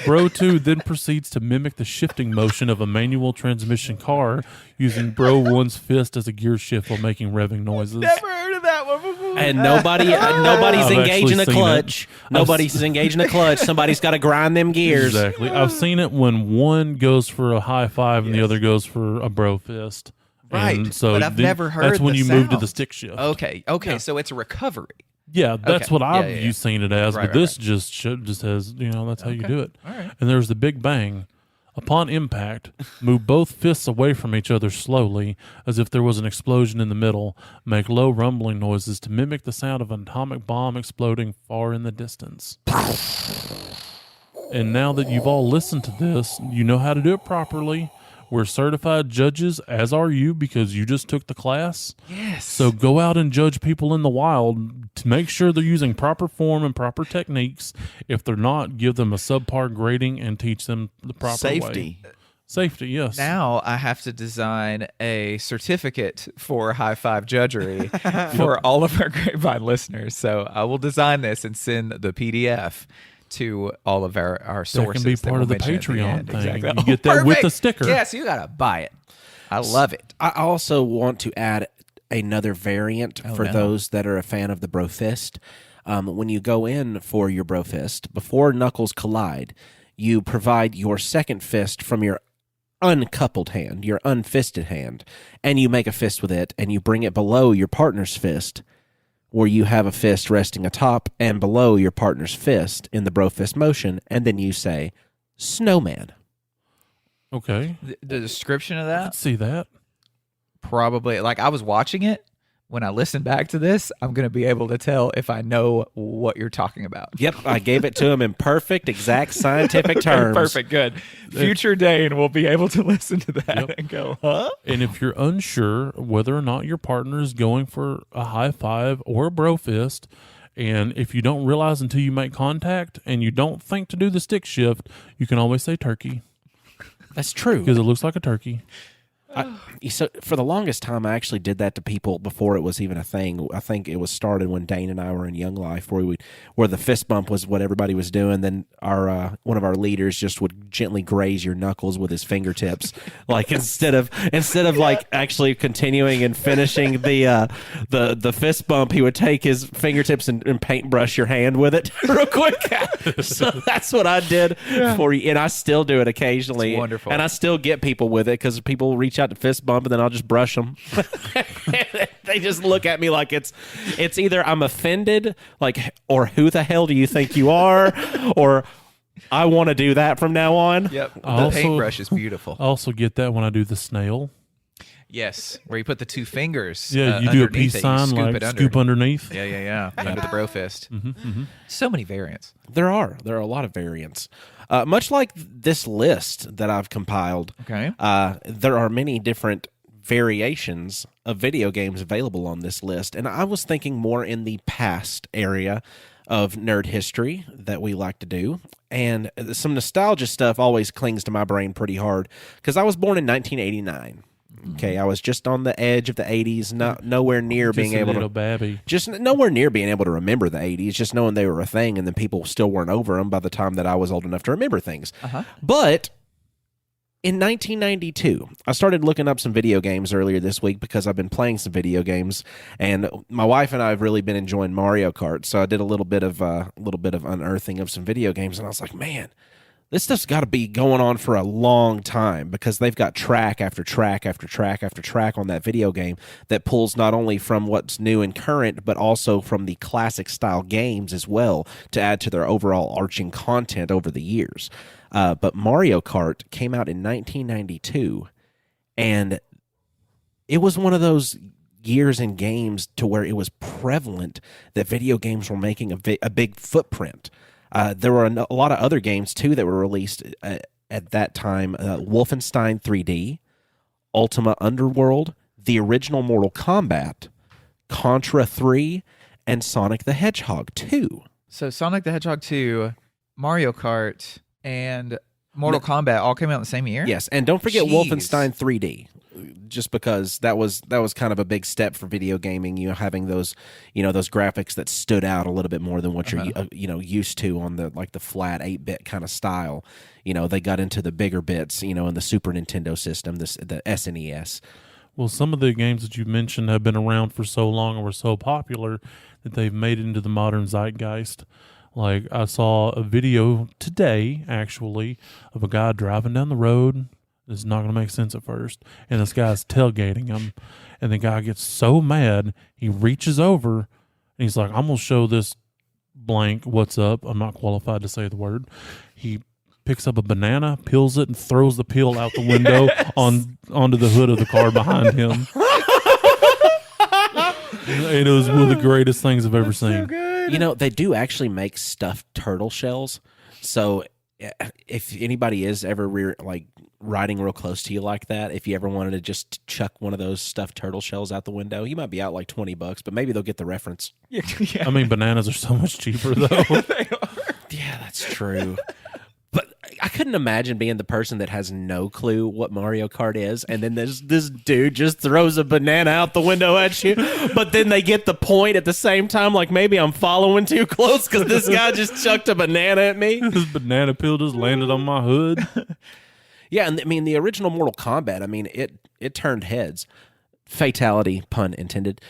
Speaker 5: Bro 2 then proceeds to mimic the shifting motion of a manual transmission car using Bro 1's fist as a gear shift while making revving noises.
Speaker 4: Never heard of that one before.
Speaker 1: And nobody's
Speaker 5: I've
Speaker 1: engaging
Speaker 5: actually
Speaker 1: a
Speaker 5: seen
Speaker 1: clutch.
Speaker 5: it.
Speaker 1: Nobody's engaging a clutch. Somebody's got to grind them gears.
Speaker 5: Exactly. I've seen it when one goes for a high five and the other goes for a bro fist.
Speaker 4: Right.
Speaker 5: And so
Speaker 4: but I've never heard
Speaker 5: that's when
Speaker 4: the
Speaker 5: you move to
Speaker 4: sound.
Speaker 5: the stick shift.
Speaker 4: Okay.
Speaker 5: Yeah.
Speaker 4: So it's a recovery.
Speaker 5: Yeah, that's
Speaker 4: Okay.
Speaker 5: what I've
Speaker 4: Yeah.
Speaker 5: seen it as.
Speaker 4: Right,
Speaker 5: but this just has, that's how you do it.
Speaker 4: All right.
Speaker 5: And there's the big bang. Upon impact, move both fists away from each other slowly, as if there was an explosion in the middle. Make low rumbling noises to mimic the sound of an atomic bomb exploding far in the distance. And now that you've all listened to this, you know how to do it properly. We're certified judges, as are you, because you just took the class.
Speaker 4: Yes.
Speaker 5: So go out and judge people in the wild to make sure they're using proper form and proper techniques. If they're not, give them a subpar grading and teach them the proper
Speaker 2: Safety.
Speaker 5: way. Safety, yes.
Speaker 4: Now I have to design a certificate for high five judgery for all of our Grapevine listeners. So I will design this and send the PDF to all of our sources.
Speaker 5: That can be part
Speaker 4: we'll
Speaker 5: of the
Speaker 4: mention at
Speaker 5: Patreon
Speaker 4: end.
Speaker 5: thing.
Speaker 4: Exactly.
Speaker 5: You get that with
Speaker 4: Perfect.
Speaker 5: the sticker.
Speaker 4: Yes, you got to buy it. I love it.
Speaker 1: I also want to add another variant for those that are a fan of the Bro Fist. When you go in for your Bro Fist, before knuckles collide, you provide your second fist from your uncoupled hand, your unfisted hand, and you make a fist with it, and you bring it below your partner's fist, where you have a fist resting atop and below your partner's fist in the Bro Fist motion, and then you say, snowman.
Speaker 5: Okay.
Speaker 4: The description of that,
Speaker 5: Let's see that.
Speaker 4: probably, like I was watching it. When I listen back to this, I'm going to be able to tell if I know what you're talking about.
Speaker 1: Yep, I gave it to him in perfect, exact scientific terms.
Speaker 4: Perfect, good. Future Dane will be able to listen to that
Speaker 5: Yep.
Speaker 4: and go, huh?
Speaker 5: And if you're unsure whether or not your partner is going for a high five or a bro fist, and if you don't realize until you make contact and you don't think to do the stick shift, you can always say turkey
Speaker 1: That's true.
Speaker 5: because it looks like a turkey.
Speaker 1: So for the longest time, I actually did that to people before it was even a thing. I think it was started when Dane and I were in Young Life, where the fist bump was what everybody was doing. Then our one of our leaders just would gently graze your knuckles with his fingertips, like instead of like actually continuing and finishing the fist bump, he would take his fingertips and paintbrush your hand with it real quick. So that's what I did for you, and I still do it occasionally.
Speaker 4: It's wonderful,
Speaker 1: and I still get people with it because people reach out to fist bump, and then I'll just brush them. They just look at me like it's either I'm offended, like, or who the hell do you think you are, or I want to do that from now on.
Speaker 4: Yep. The
Speaker 5: Also-
Speaker 4: paintbrush is beautiful.
Speaker 5: I also get that when I do the snail.
Speaker 4: Yes, where you put the two fingers.
Speaker 5: Yeah, you do a
Speaker 4: underneath
Speaker 5: peace
Speaker 4: it, you
Speaker 5: sign,
Speaker 4: scoop
Speaker 5: like
Speaker 4: it under.
Speaker 5: scoop underneath.
Speaker 4: Yeah. Under the bro fist. So many variants.
Speaker 1: There are a lot of variants. Much like this list that I've compiled,
Speaker 4: Okay.
Speaker 1: there are many different variations of video games available on this list. And I was thinking more in the past area of nerd history that we like to do. And some nostalgia stuff always clings to my brain pretty hard because I was born in 1989. Okay, I was just on the edge of the 80s, nowhere near being
Speaker 5: Just a
Speaker 1: able
Speaker 5: little
Speaker 1: to
Speaker 5: babby.
Speaker 1: just nowhere near being able to remember the 80s, just knowing they were a thing, and then people still weren't over them by the time that I was old enough to remember things. But in 1992, I started looking up some video games earlier this week because I've been playing some video games, and my wife and I have really been enjoying Mario Kart. So I did a little bit of unearthing of some video games, and I was like, man, this stuff's got to be going on for a long time because they've got track after track after track after track on that video game that pulls not only from what's new and current, but also from the classic style games as well to add to their overall arching content over the years. But Mario Kart came out in 1992, and it was one of those years in games to where it was prevalent that video games were making a big footprint. There were a lot of other games, too, that were released at that time. Wolfenstein 3D, Ultima Underworld, the original Mortal Kombat, Contra 3, and Sonic the Hedgehog 2.
Speaker 4: So Sonic the Hedgehog 2, Mario Kart, and Mortal Kombat all came out in the same year?
Speaker 1: Yes, and don't forget
Speaker 4: Jeez.
Speaker 1: Wolfenstein 3D, just because that was kind of a big step for video gaming. You know, having those graphics that stood out a little bit more than what you're used to on the flat 8-bit kind of style. You know, they got into the bigger bits. You know, in the Super Nintendo system, the SNES.
Speaker 5: Well, some of the games that you mentioned have been around for so long and were so popular that they've made it into the modern zeitgeist. Like, I saw a video today, actually, of a guy driving down the road. This is not going to make sense at first. And this guy's tailgating him. And the guy gets so mad, he reaches over, and he's like, I'm going to show this blank what's up. I'm not qualified to say the word. He picks up a banana, peels it, and throws the peel out the window onto the hood of the car behind him. It was one of the greatest things I've ever seen.
Speaker 1: You know, they do actually make stuffed turtle shells. So if anybody is ever riding real close to you like that, if you ever wanted to just chuck one of those stuffed turtle shells out the window, you might be out like $20, but maybe they'll get the reference.
Speaker 4: Yeah.
Speaker 5: I mean, bananas are so much cheaper, though.
Speaker 1: Yeah, that's true. But I couldn't imagine being the person that has no clue what Mario Kart is, and then this dude just throws a banana out the window at you, but then they get the point at the same time, like maybe I'm following too close because this guy just chucked a banana at me.
Speaker 5: This banana peel just landed on my hood.
Speaker 1: Yeah, and I mean, the original Mortal Kombat, I mean, it turned heads. Fatality, pun intended.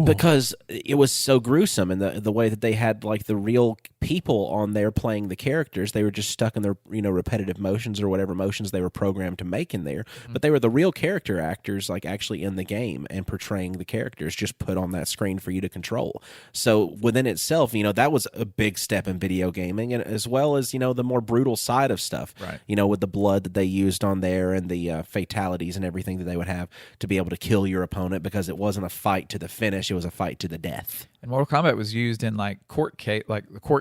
Speaker 1: Because it was so gruesome, and the way that they had like the real people on there playing the characters, they were just stuck in their repetitive motions or whatever motions they were programmed to make in there. But they were the real character actors, like actually in the game and portraying the characters, just put on that screen for you to control. So within itself, that was a big step in video gaming, and as well as the more brutal side of stuff.
Speaker 4: Right.
Speaker 1: With the blood that they used on there and the fatalities and everything that they would have to be able to kill your opponent, because it wasn't a fight to the finish, it was a fight to the death.
Speaker 4: And Mortal Kombat was used in the court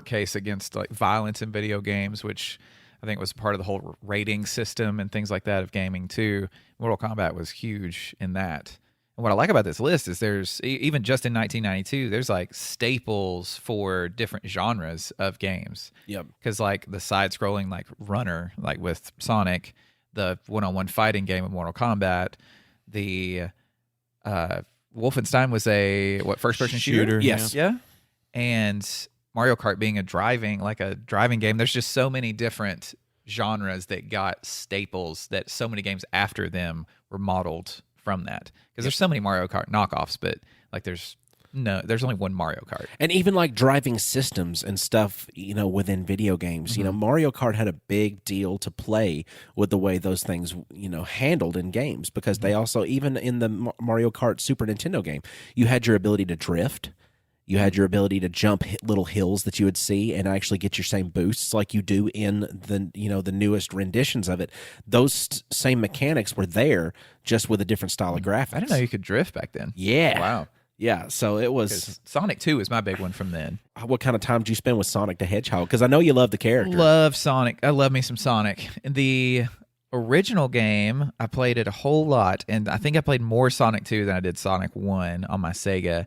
Speaker 4: case against violence in video games, which I think was part of the whole rating system and things like that of gaming too. Mortal Kombat was huge in that. And what I like about this list is there's, even just in 1992, there's staples for different genres of games.
Speaker 1: Yep.
Speaker 4: Because the side-scrolling runner, with Sonic, the one-on-one fighting game of Mortal Kombat. The Wolfenstein was a first-person shooter?
Speaker 1: Yes.
Speaker 4: Yeah. And Mario Kart being a driving game. There's just so many different genres that got staples that so many games after them were modeled from that. Because there's so many Mario Kart knockoffs, but like there's only one Mario Kart.
Speaker 1: And even like driving systems and stuff, within video games, Mario Kart had a big deal to play with the way those things, handled in games, because they also, even in the Mario Kart Super Nintendo game, you had your ability to drift. You had your ability to jump little hills that you would see and actually get your same boosts like you do in the the newest renditions of it. Those same mechanics were there, just with a different style of graphics.
Speaker 4: I didn't know you could drift back then.
Speaker 1: Yeah.
Speaker 4: Wow.
Speaker 1: Yeah, so it was.
Speaker 4: 'Cause Sonic 2 is my big one from then.
Speaker 1: What kind of time did you spend with Sonic the Hedgehog? Because I know you love the character.
Speaker 4: Love Sonic. I love me some Sonic. The original game, I played it a whole lot, and I think I played more Sonic 2 than I did Sonic 1 on my Sega.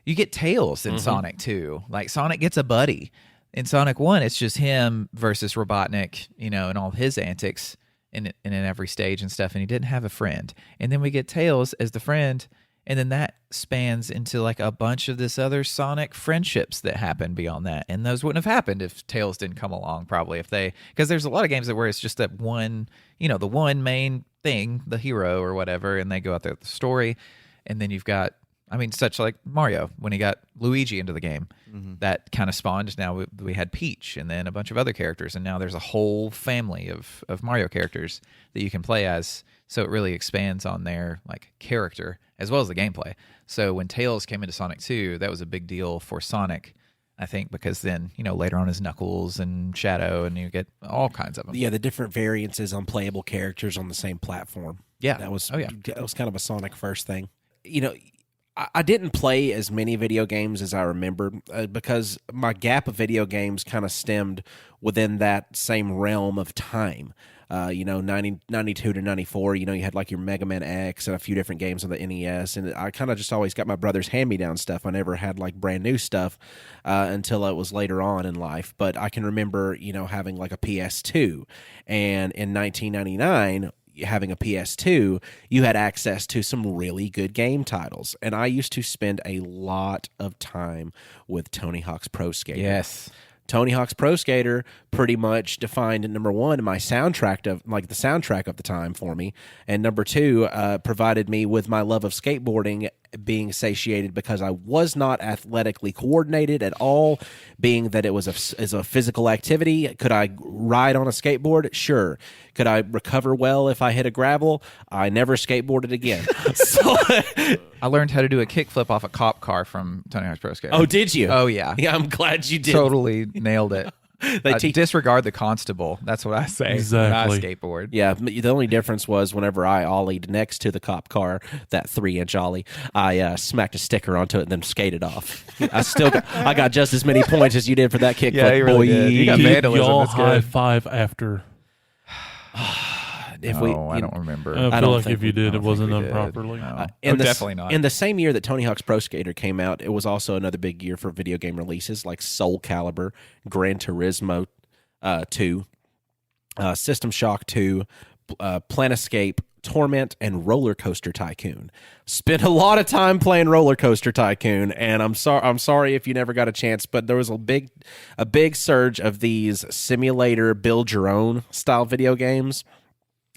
Speaker 4: You get Tails in Sonic 2. Like, Sonic gets a buddy. In Sonic 1, it's just him versus Robotnik, and all his antics in every stage and stuff, and he didn't have a friend. And then we get Tails as the friend, and then that spans into like a bunch of this other Sonic friendships that happen beyond that. And those wouldn't have happened if Tails didn't come along, probably, because there's a lot of games where it's just that one, the one main thing, the hero or whatever, and they go out there with the story. And then you've got, such like Mario, when he got Luigi into the game, that kind of spawned. Now we had Peach and then a bunch of other characters, and now there's a whole family of Mario characters that you can play as. So it really expands on their like character as well as the gameplay. So when Tails came into Sonic 2, that was a big deal for Sonic, I think, because then, later on is Knuckles and Shadow, and you get all kinds of them.
Speaker 1: Yeah, the different variances on playable characters on the same platform.
Speaker 4: Yeah.
Speaker 1: That was kind of a Sonic first thing. I didn't play as many video games as I remembered because my gap of video games kind of stemmed within that same realm of time. 92 to 94, you had like your Mega Man X and a few different games on the NES. And I kind of just always got my brother's hand-me-down stuff. I never had like brand new stuff until it was later on in life. But I can remember, having like a PS2. And in 1999... having a PS2, you had access to some really good game titles. And I used to spend a lot of time with Tony Hawk's Pro Skater.
Speaker 4: Yes.
Speaker 1: Tony Hawk's Pro Skater pretty much defined, number one, the soundtrack of the time for me, and number two, provided me with my love of skateboarding being satiated because I was not athletically coordinated at all, being that it was a physical activity. Could I ride on a skateboard? Sure. Could I recover well if I hit a gravel? I never skateboarded again. So
Speaker 4: I learned how to do a kickflip off a cop car from Tony Hawk's Pro Skater.
Speaker 1: Oh, did you?
Speaker 4: Oh, yeah.
Speaker 1: Yeah, I'm glad you did.
Speaker 4: Totally nailed it. Disregard the constable. That's what I say
Speaker 5: Exactly.
Speaker 4: when I skateboard.
Speaker 1: Yeah, the only difference was whenever I ollied next to the cop car, that 3-inch ollie, I smacked a sticker onto it and then skated off. I got just as many points as you did for that kickflip,
Speaker 4: Yeah, you really did. You got
Speaker 5: Did
Speaker 4: vandalism.
Speaker 5: y'all
Speaker 4: That's good.
Speaker 5: high five after?
Speaker 1: If
Speaker 4: I don't remember.
Speaker 5: I feel
Speaker 1: don't
Speaker 5: like
Speaker 1: think
Speaker 5: if you did,
Speaker 4: I
Speaker 5: it
Speaker 4: don't
Speaker 5: wasn't
Speaker 4: think
Speaker 5: done
Speaker 4: we did.
Speaker 5: properly.
Speaker 4: No.
Speaker 1: definitely
Speaker 4: not.
Speaker 1: In the same year that Tony Hawk's Pro Skater came out, it was also another big year for video game releases like Soul Calibur, Gran Turismo 2, System Shock 2, Planescape, Torment, and Roller Coaster Tycoon. Spent a lot of time playing Roller Coaster Tycoon, and I'm sorry if you never got a chance, but there was a big surge of these simulator build your own style video games.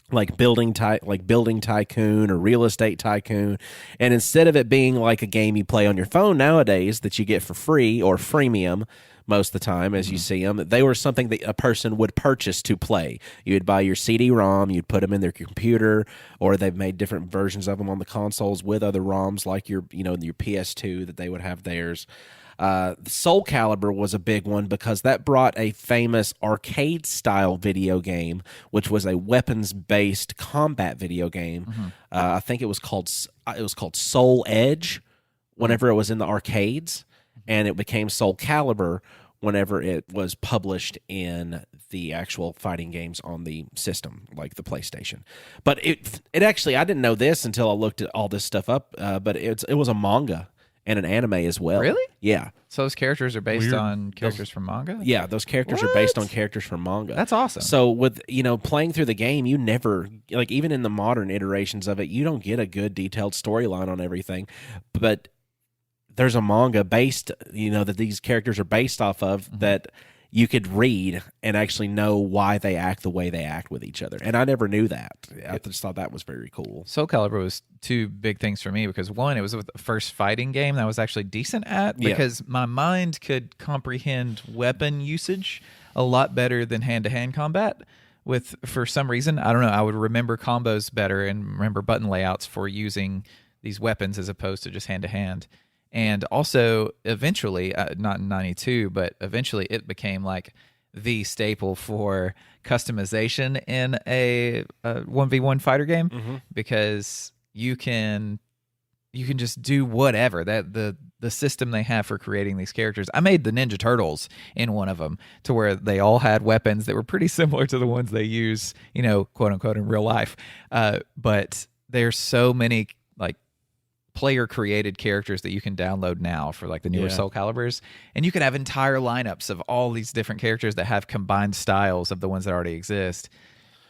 Speaker 1: Like building tycoon or real estate tycoon, and instead of it being like a game you play on your phone nowadays that you get for free or freemium most of the time as you see them, they were something that a person would purchase to play. You would buy your CD-ROM, you'd put them in their computer, or they've made different versions of them on the consoles with other ROMs like your PS2 that they would have theirs. Soul Calibur was a big one because that brought a famous arcade-style video game, which was a weapons-based combat video game. I think it was called Soul Edge whenever it was in the arcades, and it became Soul Calibur whenever it was published in the actual fighting games on the system, like the PlayStation. But it actually, I didn't know this until I looked at all this stuff up, but it was a manga. and an anime as well.
Speaker 4: Really?
Speaker 1: Yeah.
Speaker 4: So those characters are based
Speaker 5: Weird.
Speaker 4: on characters from manga?
Speaker 1: Yeah, those characters are based on characters from manga.
Speaker 4: That's awesome.
Speaker 1: So with playing through the game, you never even in the modern iterations of it, you don't get a good detailed storyline on everything. But there's a manga based, that these characters are based off of that you could read and actually know why they act the way they act with each other. And I never knew that. I just thought that was very cool.
Speaker 4: Soul Calibur was two big things for me because one, it was the first fighting game that I was actually decent at because my mind could comprehend weapon usage a lot better than hand-to-hand combat. For some reason, I don't know, I would remember combos better and remember button layouts for using these weapons as opposed to just hand-to-hand. And also, eventually, not in 92, but eventually it became like the staple for customization in a 1v1 fighter game because you can just do whatever. That the system they have for creating these characters. I made the Ninja Turtles in one of them to where they all had weapons that were pretty similar to the ones they use, quote unquote, in real life. But there's so many player created characters that you can download now for the newer Soul Caliburs, and you can have entire lineups of all these different characters that have combined styles of the ones that already exist.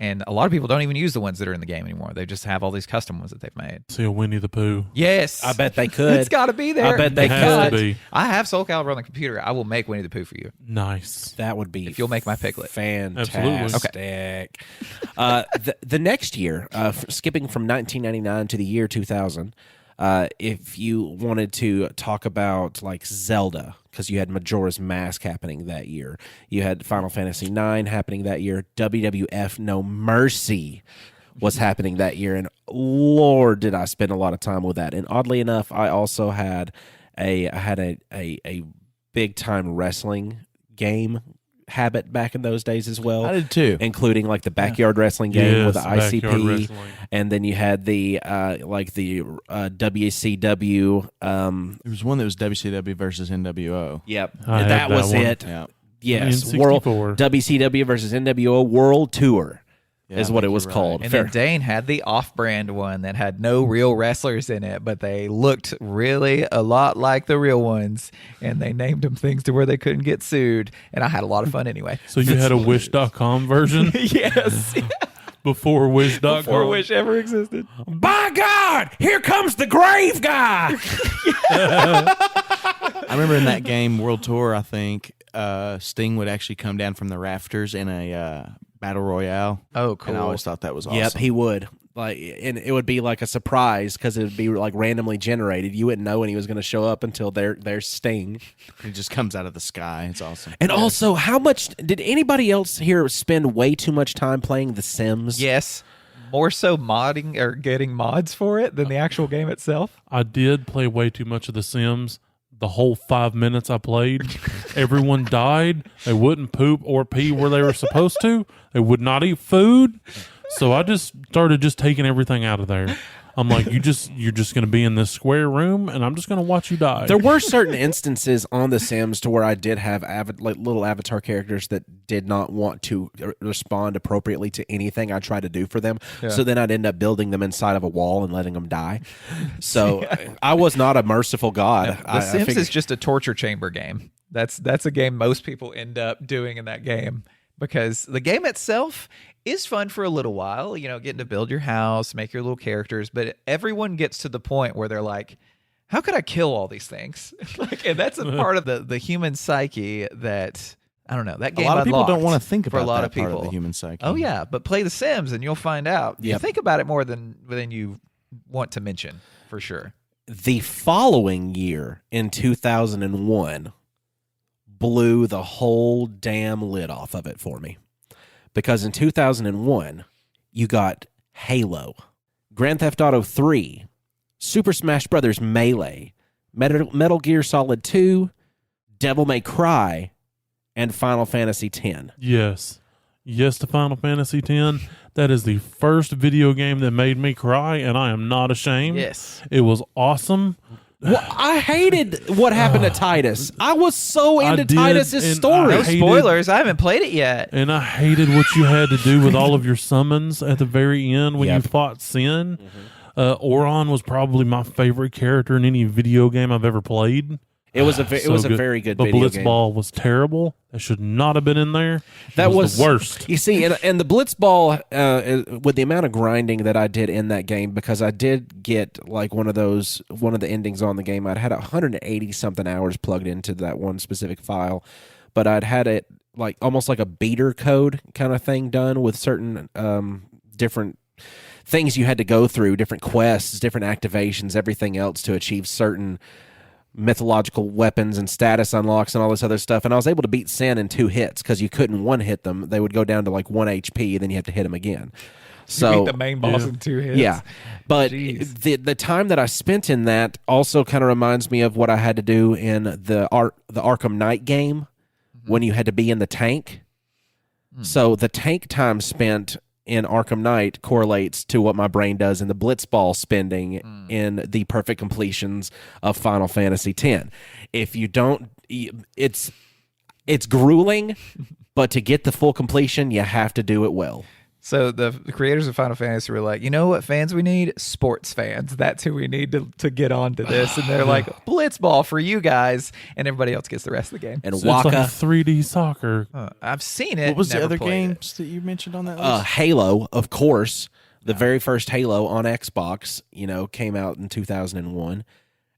Speaker 4: And a lot of people don't even use the ones that are in the game anymore. They just have all these custom ones that they've made.
Speaker 5: See a Winnie the Pooh.
Speaker 4: Yes,
Speaker 1: I bet they could.
Speaker 4: It's got to be there.
Speaker 1: I bet they
Speaker 5: It has to
Speaker 1: could.
Speaker 5: be.
Speaker 4: I have Soul Calibur on the computer. I will make Winnie the Pooh for you.
Speaker 5: Nice.
Speaker 1: That would be
Speaker 4: If you'll make my Piglet.
Speaker 1: fantastic. The next year, skipping from 1999 to the year 2000, if you wanted to talk about Zelda, because you had Majora's Mask happening that year, you had Final Fantasy IX happening that year, WWF No Mercy was happening that year, and Lord, did I spend a lot of time with that. And oddly enough, I also had a big time wrestling game habit back in those days as well.
Speaker 2: I did too.
Speaker 1: Including the backyard wrestling game with the
Speaker 5: Yes, backyard
Speaker 1: ICP,
Speaker 5: wrestling.
Speaker 1: and then you had the WCW.
Speaker 2: There was one that was WCW versus NWO.
Speaker 1: Yep,
Speaker 5: I had
Speaker 1: that was
Speaker 5: that one.
Speaker 1: it.
Speaker 2: Yeah.
Speaker 1: Yes,
Speaker 5: N64.
Speaker 1: WCW versus NWO World Tour is
Speaker 2: I
Speaker 1: what it
Speaker 2: think
Speaker 1: was
Speaker 2: you're
Speaker 1: called.
Speaker 4: And
Speaker 1: Fair-
Speaker 4: then Dane had the off-brand one that had no real wrestlers in it, but they looked really a lot like the real ones, and they named them things to where they couldn't get sued, and I had a lot of fun anyway.
Speaker 5: So you had a Wish.com version
Speaker 4: Yes,
Speaker 5: before Wish.com?
Speaker 4: before Wish ever existed.
Speaker 1: By God, here comes the grave guy.
Speaker 2: I remember in that game, World Tour, I think, Sting would actually come down from the rafters in a battle royale.
Speaker 4: Oh, cool.
Speaker 2: And I always thought that was awesome.
Speaker 1: Yep, he would. And it would be like a surprise because it would be randomly generated. You wouldn't know when he was going to show up until there's Sting.
Speaker 2: He just comes out of the sky. It's awesome.
Speaker 1: And also, how much did anybody else here spend way too much time playing The Sims?
Speaker 4: Yes, more so modding or getting mods for it than the actual game itself.
Speaker 5: I did play way too much of The Sims. The whole 5 minutes I played, everyone died. They wouldn't poop or pee where they were supposed to. They would not eat food. So I just started taking everything out of there. I'm like, you're just going to be in this square room, and I'm just going to watch you die.
Speaker 1: There were certain instances on The Sims to where I did have little avatar characters that did not want to respond appropriately to anything I tried to do for them.
Speaker 4: Yeah.
Speaker 1: So then I'd end up building them inside of a wall and letting them die. So I was not a merciful God.
Speaker 4: The Sims is just a torture chamber game. That's a game most people end up doing in that game because the game itself is fun for a little while, getting to build your house, make your little characters, but everyone gets to the point where they're like, how could I kill all these things? And that's a part of the human psyche that, I don't know, that game
Speaker 2: A lot of people don't
Speaker 4: unlocked
Speaker 2: want to think
Speaker 4: for
Speaker 2: about
Speaker 4: a lot
Speaker 2: that
Speaker 4: of people.
Speaker 2: part of the human psyche.
Speaker 4: Oh, yeah, but play The Sims and you'll find out. You
Speaker 1: Yep.
Speaker 4: think about it more than you want to mention, for sure.
Speaker 1: The following year in 2001 blew the whole damn lid off of it for me. Because in 2001, you got Halo, Grand Theft Auto 3, Super Smash Bros. Melee, Metal Gear Solid 2, Devil May Cry, and Final Fantasy X.
Speaker 5: Yes to Final Fantasy X. That is the first video game that made me cry, and I am not ashamed.
Speaker 4: Yes.
Speaker 5: It was awesome.
Speaker 1: Well, I hated what happened to Titus. I was so
Speaker 5: I
Speaker 1: into
Speaker 5: did,
Speaker 1: Titus's
Speaker 5: and
Speaker 1: story.
Speaker 5: I
Speaker 4: No
Speaker 5: hated-
Speaker 4: spoilers. I haven't played it yet.
Speaker 5: And I hated what you had to do with all of your summons at the very end when
Speaker 1: Yep.
Speaker 5: you fought Sin. Oron was probably my favorite character in any video game I've ever played.
Speaker 1: It was a very good
Speaker 5: but
Speaker 1: video game.
Speaker 5: Blitzball was terrible. That should not have been in there.
Speaker 1: That was
Speaker 5: the worst.
Speaker 1: You see, and the Blitzball, with the amount of grinding that I did in that game, because I did get like one of the endings on the game. I'd had 180 something hours plugged into that one specific file, but I'd had it like almost like a beater code kind of thing done with certain different things you had to go through, different quests, different activations, everything else to achieve certain mythological weapons and status unlocks and all this other stuff. And I was able to beat Sin in 2 hits because you couldn't one hit them. They would go down to like 1 HP, and then you have to hit them again. So
Speaker 4: You beat the main boss in 2 hits.
Speaker 1: yeah, but
Speaker 4: Jeez.
Speaker 1: the time that I spent in that also kind of reminds me of what I had to do in the Arkham Knight game when you had to be in the tank. So the tank time spent in Arkham Knight correlates to what my brain does in the Blitzball spending in the perfect completions of Final Fantasy X. If you don't, it's grueling, but to get the full completion, you have to do it well.
Speaker 4: So the creators of Final Fantasy were like, you know what fans we need? Sports fans. That's who we need to get onto this. And they're like, Blitzball for you guys. And everybody else gets the rest of the game.
Speaker 1: And
Speaker 5: It's like
Speaker 1: Waka,
Speaker 5: 3D soccer.
Speaker 4: I've seen it.
Speaker 2: What was the
Speaker 4: never
Speaker 2: other
Speaker 4: played it.
Speaker 2: games that you mentioned on that list?
Speaker 1: Halo, of course, the very first Halo on Xbox, came out in 2001,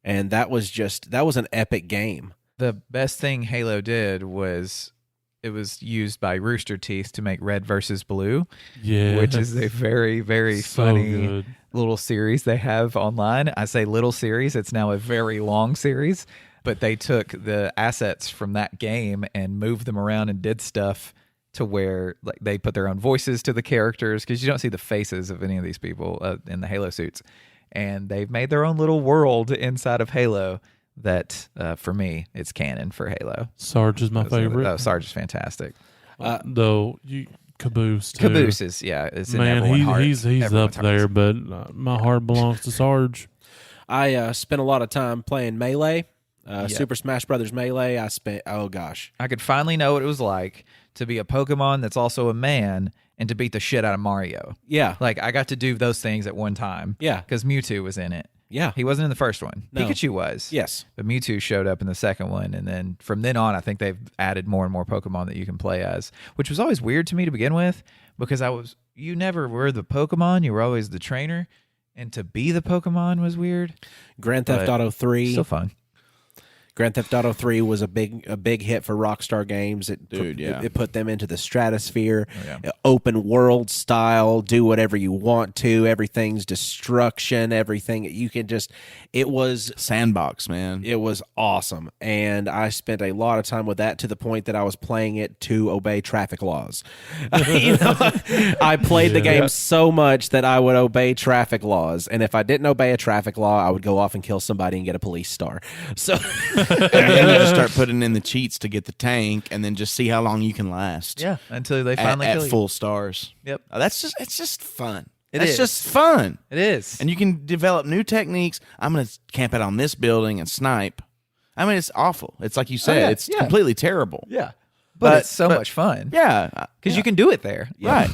Speaker 1: and that was an epic game.
Speaker 4: The best thing Halo did was it was used by Rooster Teeth to make Red versus Blue,
Speaker 5: Yeah.
Speaker 4: which is a very, very
Speaker 5: So
Speaker 4: funny
Speaker 5: good.
Speaker 4: little series they have online. I say little series. It's now a very long series, but they took the assets from that game and moved them around and did stuff to where like they put their own voices to the characters, because you don't see the faces of any of these people in the Halo suits. And they've made their own little world inside of Halo that, for me, it's canon for Halo.
Speaker 5: Sarge is my favorite.
Speaker 4: Oh, Sarge is fantastic.
Speaker 5: Though Caboose too.
Speaker 4: Caboose is, it's in
Speaker 5: Man,
Speaker 4: everyone's heart.
Speaker 5: he's up
Speaker 4: Everyone's
Speaker 5: there,
Speaker 4: hearts.
Speaker 5: but my heart belongs to Sarge.
Speaker 1: I spent a lot of time playing Melee, Super Smash Brothers Melee.
Speaker 4: I could finally know what it was like to be a Pokemon that's also a man and to beat the shit out of Mario.
Speaker 1: Yeah,
Speaker 4: Like, I got to do those things at one time.
Speaker 1: Yeah.
Speaker 4: Because Mewtwo was in it.
Speaker 1: yeah,
Speaker 4: He wasn't in the first one.
Speaker 1: No.
Speaker 4: Pikachu was.
Speaker 1: yes.
Speaker 4: But Mewtwo showed up in the second one, and then from then on, I think they've added more and more Pokemon that you can play as, which was always weird to me to begin with, because you never were the Pokemon, you were always the trainer, and to be the Pokemon was weird.
Speaker 1: Grand Theft
Speaker 4: But
Speaker 1: Auto 3.
Speaker 4: Still fun.
Speaker 1: Grand Theft Auto 3 was a big hit for Rockstar Games. It put them into the stratosphere. Open world style, do whatever you want to. Everything's destruction. Everything you can just. It was
Speaker 2: Sandbox, man.
Speaker 1: It was awesome, and I spent a lot of time with that to the point that I was playing it to obey traffic laws. I played the game so much that I would obey traffic laws, and if I didn't obey a traffic law, I would go off and kill somebody and get a police star. So.
Speaker 2: And then you just start putting in the cheats to get the tank, and then just see how long you can last.
Speaker 4: Yeah, until they
Speaker 2: At,
Speaker 4: finally kill
Speaker 2: at
Speaker 4: you.
Speaker 2: full stars.
Speaker 4: Yep.
Speaker 2: It's just fun.
Speaker 4: It
Speaker 2: It's
Speaker 4: is.
Speaker 2: just fun.
Speaker 4: It is.
Speaker 2: And you can develop new techniques. I'm going to camp out on this building and snipe. I mean, it's awful. It's like you said,
Speaker 4: yeah,
Speaker 2: it's
Speaker 4: yeah.
Speaker 2: completely terrible.
Speaker 4: Yeah. But it's so much fun.
Speaker 2: Yeah.
Speaker 4: Because you can do it there.
Speaker 2: Right.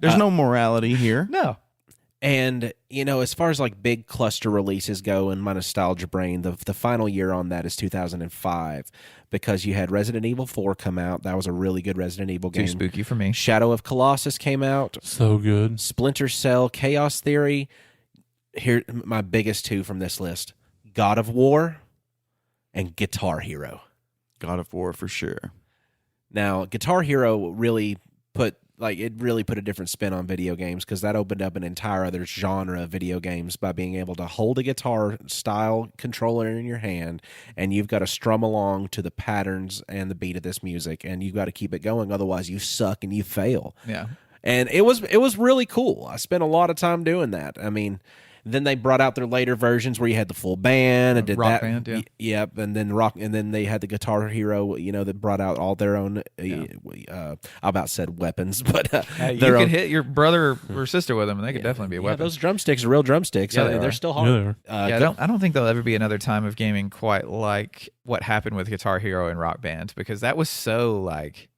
Speaker 2: There's no morality here.
Speaker 4: No.
Speaker 1: And, as far as like big cluster releases go in my nostalgia brain, the final year on that is 2005, because you had Resident Evil 4 come out. That was a really good Resident Evil game.
Speaker 4: Too spooky for me.
Speaker 1: Shadow of Colossus came out.
Speaker 5: So good.
Speaker 1: Splinter Cell, Chaos Theory. Here, my biggest two from this list: God of War and Guitar Hero.
Speaker 2: God of War for sure.
Speaker 1: Now, Guitar Hero really put a different spin on video games, because that opened up an entire other genre of video games by being able to hold a guitar style controller in your hand, and you've got to strum along to the patterns and the beat of this music, and you've got to keep it going, otherwise you suck and you fail.
Speaker 4: Yeah.
Speaker 1: And it was really cool. I spent a lot of time doing that. I mean, then they brought out their later versions where you had the full band and did
Speaker 4: Rock
Speaker 1: that.
Speaker 4: Band, yeah.
Speaker 1: Yep, and then they had the Guitar Hero, that brought out all their own. I about said weapons, but
Speaker 4: You
Speaker 1: their
Speaker 4: could
Speaker 1: own.
Speaker 4: hit your brother or sister with them, and they could definitely be a
Speaker 1: Yeah,
Speaker 4: weapon.
Speaker 1: those drumsticks are real drumsticks.
Speaker 4: Yeah,
Speaker 1: They're
Speaker 4: are.
Speaker 1: still
Speaker 5: Yeah,
Speaker 1: hard.
Speaker 5: they are.
Speaker 4: Yeah, I don't think there'll ever be another time of gaming quite like what happened with Guitar Hero and Rock Band, because that was so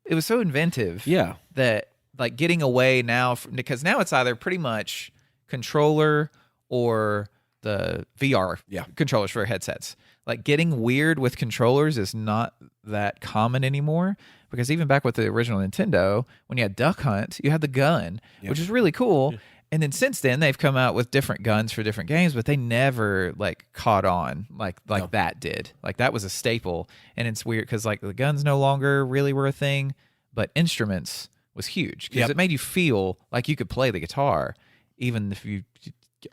Speaker 4: it was so inventive.
Speaker 1: Yeah.
Speaker 4: That getting away now because now it's either pretty much controller or the VR controllers for headsets. Like getting weird with controllers is not that common anymore, because even back with the original Nintendo, when you had Duck Hunt, you had the gun, which is really cool. And then since then, they've come out with different guns for different games, but they never like caught on like that did. Like that was a staple, and it's weird because like the guns no longer really were a thing, but instruments was huge because it made you feel like you could play the guitar, even if you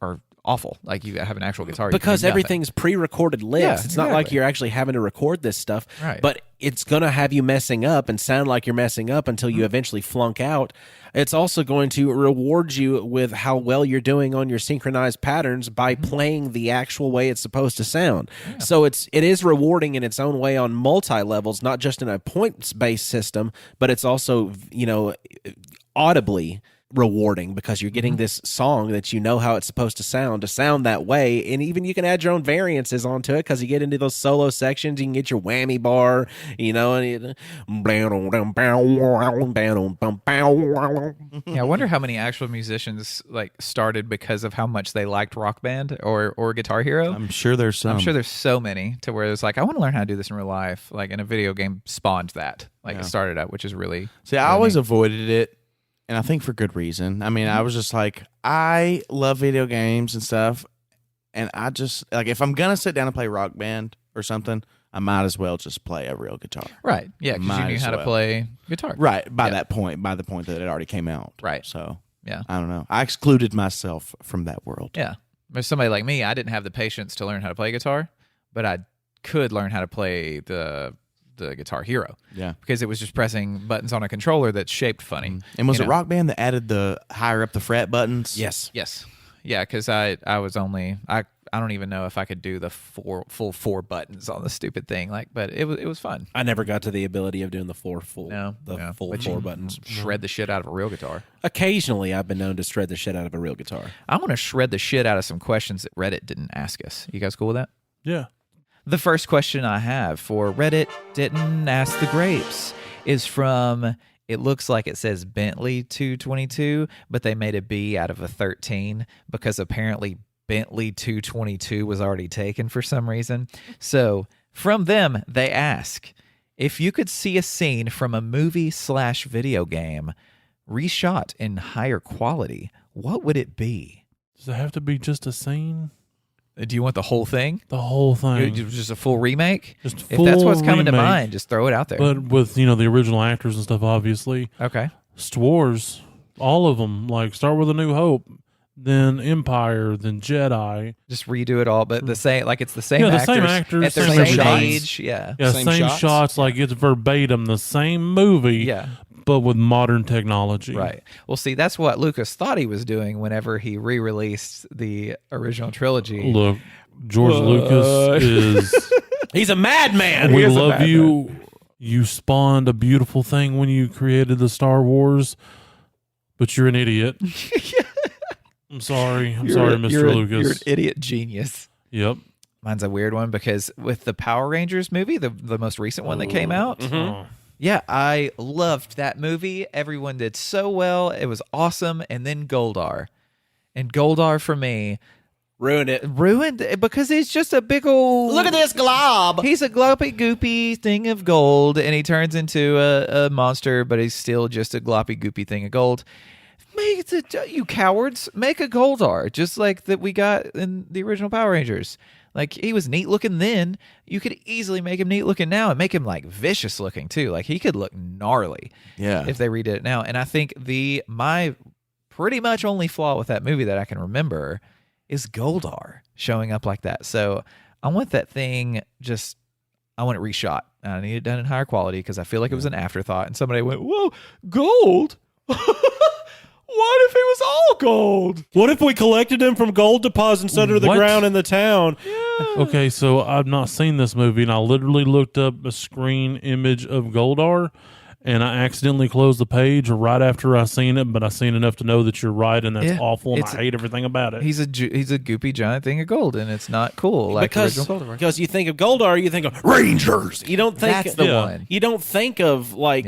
Speaker 4: are awful. Like you have an actual guitar.
Speaker 1: Because everything's pre-recorded licks.
Speaker 4: Yeah,
Speaker 1: it's not like you're actually having to record this stuff.
Speaker 4: Right.
Speaker 1: But it's going to have you messing up and sound like you're messing up until you eventually flunk out. It's also going to reward you with how well you're doing on your synchronized patterns by playing the actual way it's supposed to sound. Yeah. So it is rewarding in its own way on multi-levels, not just in a points-based system, but it's also, audibly rewarding because you're getting this song that you know how it's supposed to sound that way, and even you can add your own variances onto it because you get into those solo sections. You can get your whammy bar,
Speaker 4: I wonder how many actual musicians like started because of how much they liked Rock Band or Guitar Hero.
Speaker 2: I'm sure there's some.
Speaker 4: I'm sure there's so many to where it's like, I want to learn how to do this in real life. Like in a video game spawned that. Like it started up, which is really
Speaker 2: See, I always avoided it. And I think for good reason. I mean, I was just like, I love video games and stuff. And I just, like, if I'm going to sit down and play Rock Band or something, I might as well just play a real guitar.
Speaker 4: Right. Yeah, because you knew how to play guitar.
Speaker 2: Right. By the point that it already came out.
Speaker 4: Right.
Speaker 2: So,
Speaker 4: yeah.
Speaker 2: I don't know. I excluded myself from that world.
Speaker 4: Yeah. But somebody like me, I didn't have the patience to learn how to play guitar, but I could learn how to play the Guitar Hero.
Speaker 2: Yeah.
Speaker 4: Because it was just pressing buttons on a controller that's shaped funny.
Speaker 2: And was it Rock Band that added the higher up the fret buttons?
Speaker 1: Yes.
Speaker 4: Yeah, because I was only I don't even know if I could do the full four buttons on the stupid thing. But it was fun.
Speaker 1: I never got to the ability of doing the full
Speaker 4: But
Speaker 1: four
Speaker 4: you
Speaker 1: buttons.
Speaker 4: Shred the shit out of a real guitar.
Speaker 1: Occasionally, I've been known to shred the shit out of a real guitar.
Speaker 4: I want to shred the shit out of some questions that Reddit didn't ask us. You guys cool with that?
Speaker 5: Yeah.
Speaker 4: The first question I have for Reddit didn't ask the grapes is from, it looks like it says Bentley 222, but they made a B out of a 13 because apparently Bentley 222 was already taken for some reason. So from them, they ask, if you could see a scene from a movie/video game reshot in higher quality, what would it be?
Speaker 5: Does it have to be just a scene?
Speaker 4: Do you want the whole thing?
Speaker 5: The whole thing.
Speaker 4: Just a full remake?
Speaker 5: Just
Speaker 4: if that's what's
Speaker 5: full
Speaker 4: coming to
Speaker 5: remake,
Speaker 4: mind, just throw it out there.
Speaker 5: But with, the original actors and stuff, obviously.
Speaker 4: Okay.
Speaker 5: Star Wars, all of them. Like, start with A New Hope, then Empire, then Jedi.
Speaker 4: Just redo it all, but the same, like it's the same
Speaker 5: the
Speaker 4: actors.
Speaker 5: same actors,
Speaker 4: at their
Speaker 5: same
Speaker 4: same
Speaker 5: shots.
Speaker 4: age. Yeah.
Speaker 5: Yeah, same shots, like it's verbatim, the same movie.
Speaker 4: Yeah.
Speaker 5: But with modern technology.
Speaker 4: Right. Well, see, that's what Lucas thought he was doing whenever he re-released the original trilogy.
Speaker 5: Look, George Lucas is...
Speaker 1: He's a madman.
Speaker 5: We love you. You spawned a beautiful thing when you created the Star Wars, but you're an idiot. I'm sorry. I'm sorry, Mr. Lucas.
Speaker 4: You're an idiot genius.
Speaker 5: Yep.
Speaker 4: Mine's a weird one because with the Power Rangers movie, the most recent one that came out, yeah, I loved that movie. Everyone did so well. It was awesome. And then Goldar. And Goldar for me...
Speaker 1: Ruined it
Speaker 4: because he's just a big old...
Speaker 1: Look at this glob.
Speaker 4: He's a gloppy, goopy thing of gold, and he turns into a monster, but he's still just a gloppy, goopy thing of gold. You cowards, make a Goldar, just like that we got in the original Power Rangers. Like, he was neat looking then. You could easily make him neat looking now and make him, like, vicious looking, too. Like, he could look gnarly if they redid it now. And I think my pretty much only flaw with that movie that I can remember is Goldar showing up like that. So I want that thing I want it reshot. I need it done in higher quality because I feel like it was an afterthought. And somebody went, whoa, gold? What if it was all gold?
Speaker 1: What if we collected him from gold deposits under the ground in the town?
Speaker 4: Yeah.
Speaker 5: Okay, so I've not seen this movie, and I literally looked up a screen image of Goldar, and I accidentally closed the page right after I seen it, but I seen enough to know that you're right, and that's awful, and I hate everything about it.
Speaker 4: He's a goopy giant thing of gold, and it's not cool like the original Goldar.
Speaker 1: Because you think of Goldar, you think of Rangers. You don't think
Speaker 4: that's the one.
Speaker 1: You don't think of like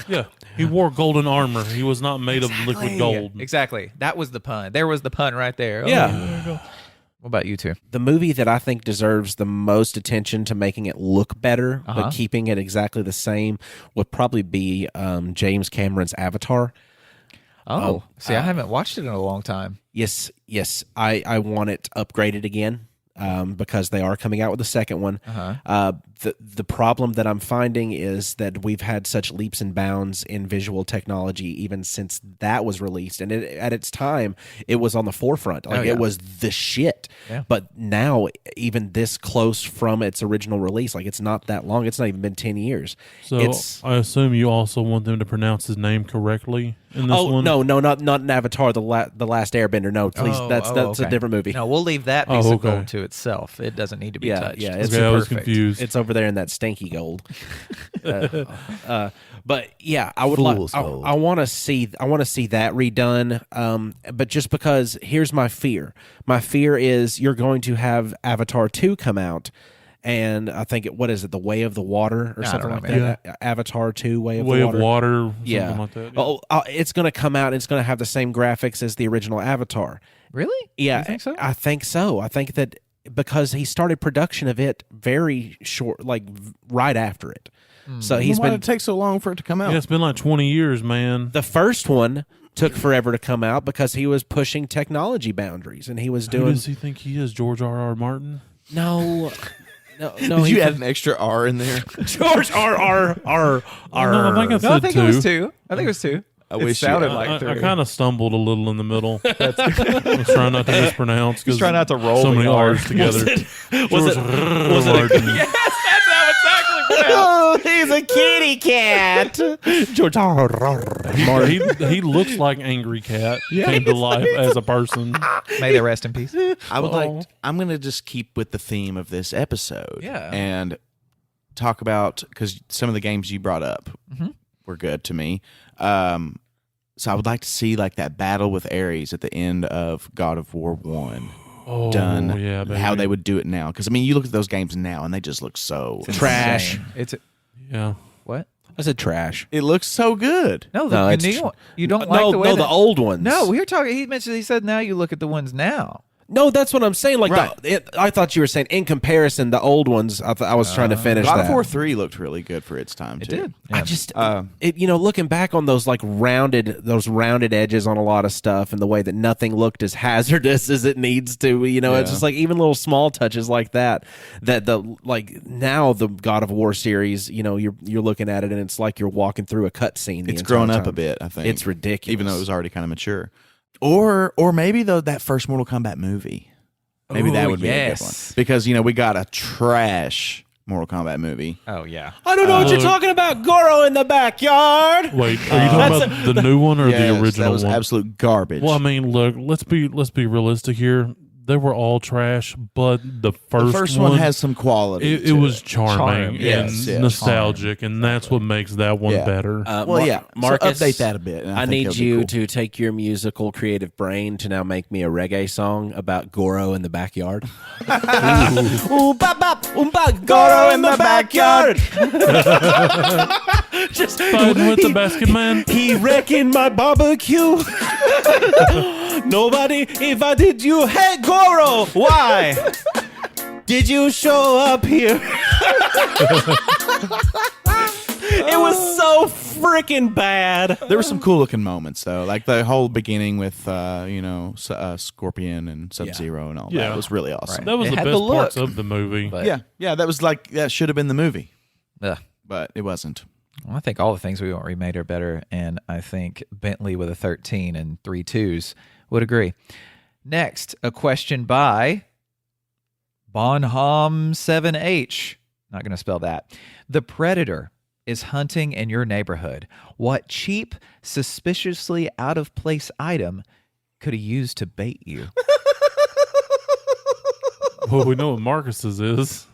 Speaker 5: Yeah. He wore golden armor. He was not made of liquid gold.
Speaker 4: Exactly. That was the pun. There was the pun right there.
Speaker 1: Yeah.
Speaker 4: there you go. What about you two?
Speaker 1: The movie that I think deserves the most attention to making it look better, but keeping it exactly the same, would probably be James Cameron's Avatar.
Speaker 4: Oh, see, I haven't watched it in a long time.
Speaker 1: Yes. I want it upgraded again because they are coming out with a second one. The problem that I'm finding is that we've had such leaps and bounds in visual technology even since that was released, and at its time it was on the forefront. Like it was the shit.
Speaker 4: Yeah.
Speaker 1: But now, even this close from its original release, like it's not that long. It's not even been 10 years.
Speaker 5: So I assume you also want them to pronounce his name correctly in this one?
Speaker 1: No, not in Avatar, the Last Airbender. No, please, that's
Speaker 4: okay.
Speaker 1: a different movie.
Speaker 4: No, we'll leave that piece of
Speaker 5: okay.
Speaker 4: gold to itself. It doesn't need to be touched.
Speaker 1: Yeah,
Speaker 4: It's
Speaker 5: Okay, I was
Speaker 4: perfect.
Speaker 5: confused.
Speaker 1: It's over there in that stinky gold. But yeah, I would
Speaker 2: Fool's
Speaker 1: like.
Speaker 2: gold.
Speaker 1: I want to see that redone. But just because, here's my fear. My fear is you're going to have Avatar 2 come out, and I think what is it, The Way of the Water or something
Speaker 4: don't
Speaker 1: like
Speaker 4: know,
Speaker 1: that? Avatar 2, Way of
Speaker 5: Way
Speaker 1: the
Speaker 5: of
Speaker 1: Water.
Speaker 5: water, something
Speaker 1: Yeah.
Speaker 5: like that.
Speaker 1: Oh, it's going to come out. And it's going to have the same graphics as the original Avatar.
Speaker 4: Really?
Speaker 1: Yeah,
Speaker 4: You think so?
Speaker 1: I think so. I think that because he started production of it very short, like right after it. So he's
Speaker 2: Why
Speaker 1: been
Speaker 2: did it take so long for it to come out?
Speaker 5: Yeah, it's been like 20 years, man.
Speaker 1: the first one took forever to come out because he was pushing technology boundaries and he was
Speaker 5: Who
Speaker 1: doing
Speaker 5: does he think he is? George R.R. Martin?
Speaker 1: no.
Speaker 2: Did you add an extra R in there?
Speaker 1: George R.
Speaker 5: No, I think I said
Speaker 4: No, I think
Speaker 5: two.
Speaker 4: it was two. I think it was two.
Speaker 2: I
Speaker 4: It
Speaker 2: wish you-
Speaker 4: sounded
Speaker 2: I-
Speaker 4: like
Speaker 5: I
Speaker 4: three.
Speaker 5: kind of stumbled a little in the middle. I was trying not to mispronounce.
Speaker 4: He's trying not to roll
Speaker 5: so
Speaker 4: the
Speaker 5: many
Speaker 4: R.
Speaker 5: R's together.
Speaker 1: Was it
Speaker 5: Martin.
Speaker 4: Yes, that's how exactly pronounced.
Speaker 1: Oh, he's a kitty cat. George R.
Speaker 5: He looks like Angry Cat came to life as a person.
Speaker 4: May they rest in peace.
Speaker 2: I would I'm going to just keep with the theme of this episode.
Speaker 4: Yeah.
Speaker 2: And talk about, because some of the games you brought up were good to me. So I would like to see like that battle with Ares at the end of God of War 1
Speaker 5: Oh,
Speaker 2: done.
Speaker 5: yeah, baby.
Speaker 2: How they would do it now. Because, I mean, you look at those games now and they just look so
Speaker 1: Trash.
Speaker 4: Insane. It's
Speaker 5: Yeah.
Speaker 4: what?
Speaker 1: I said trash.
Speaker 2: It looks so good.
Speaker 4: No,
Speaker 1: No,
Speaker 4: the
Speaker 1: it's
Speaker 4: new
Speaker 1: tr-
Speaker 4: one. You don't like
Speaker 1: no,
Speaker 4: the way
Speaker 1: the old ones.
Speaker 4: No, we were talking. He said now you look at the ones now.
Speaker 1: No, that's what I'm saying. Like,
Speaker 2: Right.
Speaker 1: I thought you were saying in comparison, the old ones. I was trying to finish
Speaker 2: God
Speaker 1: that.
Speaker 2: of War 3 looked really good for its time, too.
Speaker 1: I just, looking back on those rounded edges on a lot of stuff, and the way that nothing looked as hazardous as it needs to. It's just like even little small touches like that. That now the God of War series, you're looking at it and it's like you're walking through a cutscene.
Speaker 2: It's grown up a bit, I think.
Speaker 1: It's ridiculous,
Speaker 2: even though it was already kind of mature. Or maybe that first Mortal Kombat movie. Maybe that would be a good one. Because, we got a trash Mortal Kombat movie.
Speaker 4: Oh yeah.
Speaker 1: I don't know what you're talking about. Goro in the backyard.
Speaker 5: Wait, are you talking about the new one or the original
Speaker 2: that was
Speaker 5: one?
Speaker 2: absolute garbage.
Speaker 5: Well, I mean, look, let's be realistic here. They were all trash, but the first
Speaker 2: one has some quality.
Speaker 5: It was charming
Speaker 2: Yes,
Speaker 5: and nostalgic, and that's what makes that one
Speaker 2: Yeah.
Speaker 5: better.
Speaker 1: Marcus,
Speaker 2: so update that a bit. And
Speaker 1: I
Speaker 2: think
Speaker 1: need
Speaker 2: it'll be
Speaker 1: you
Speaker 2: cool.
Speaker 1: to take your musical creative brain to now make me a reggae song about Goro in the backyard. Ooh, bop, bop, bop, Goro in the backyard. Just
Speaker 5: Fighting with the basket man.
Speaker 1: He wrecking my barbecue. Nobody invited you. Hey, Goro, why did you show up here? It was so freaking bad.
Speaker 2: There were some cool looking moments though, like the whole beginning with Scorpion and Sub-Zero and all that.
Speaker 5: Yeah.
Speaker 2: It was really awesome.
Speaker 5: That was
Speaker 4: It
Speaker 5: the
Speaker 4: had
Speaker 5: best
Speaker 4: the look.
Speaker 5: parts of the movie.
Speaker 4: But
Speaker 2: Yeah, that should have been the movie,
Speaker 4: ugh.
Speaker 2: but it wasn't.
Speaker 4: Well, I think all the things we want remade are better, and I think Bentley with a 13 and 3 2s would agree. Next, a question by Bonham7H. Not going to spell that. The Predator is hunting in your neighborhood. What cheap, suspiciously out of place item could he use to bait you?
Speaker 5: Well, we know what Marcus's is.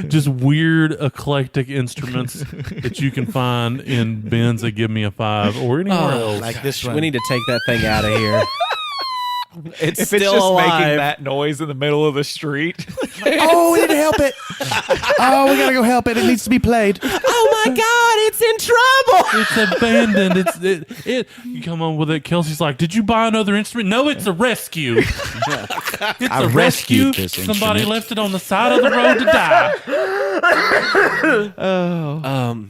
Speaker 5: Just weird, eclectic instruments that you can find in bins that give me a 5 or anywhere else.
Speaker 2: Like this one.
Speaker 1: We need to take that thing out of here. It's
Speaker 4: If
Speaker 1: still
Speaker 4: it's just
Speaker 1: alive.
Speaker 4: making that noise in the middle of the street.
Speaker 2: Oh, we need to help it. Oh, we gotta go help it. It needs to be played.
Speaker 1: Oh my God, it's in trouble.
Speaker 5: It's abandoned. It. You come on with it. Kelsey's like, did you buy another instrument? No, it's a rescue. It's
Speaker 2: I
Speaker 5: a rescue.
Speaker 2: rescued this
Speaker 5: Somebody
Speaker 2: instrument.
Speaker 5: left it on the side of the road to die.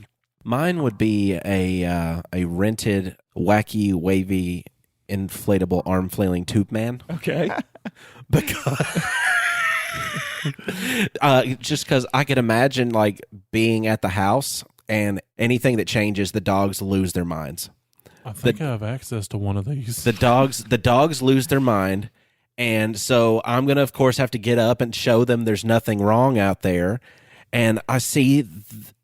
Speaker 1: Mine would be a rented, wacky, wavy, inflatable, arm flailing tube man.
Speaker 4: Okay.
Speaker 1: Because just because I could imagine like being at the house and anything that changes, the dogs lose their minds.
Speaker 5: I think I have access to one of these.
Speaker 1: The dogs lose their mind, and so I'm gonna of course have to get up and show them there's nothing wrong out there. And I see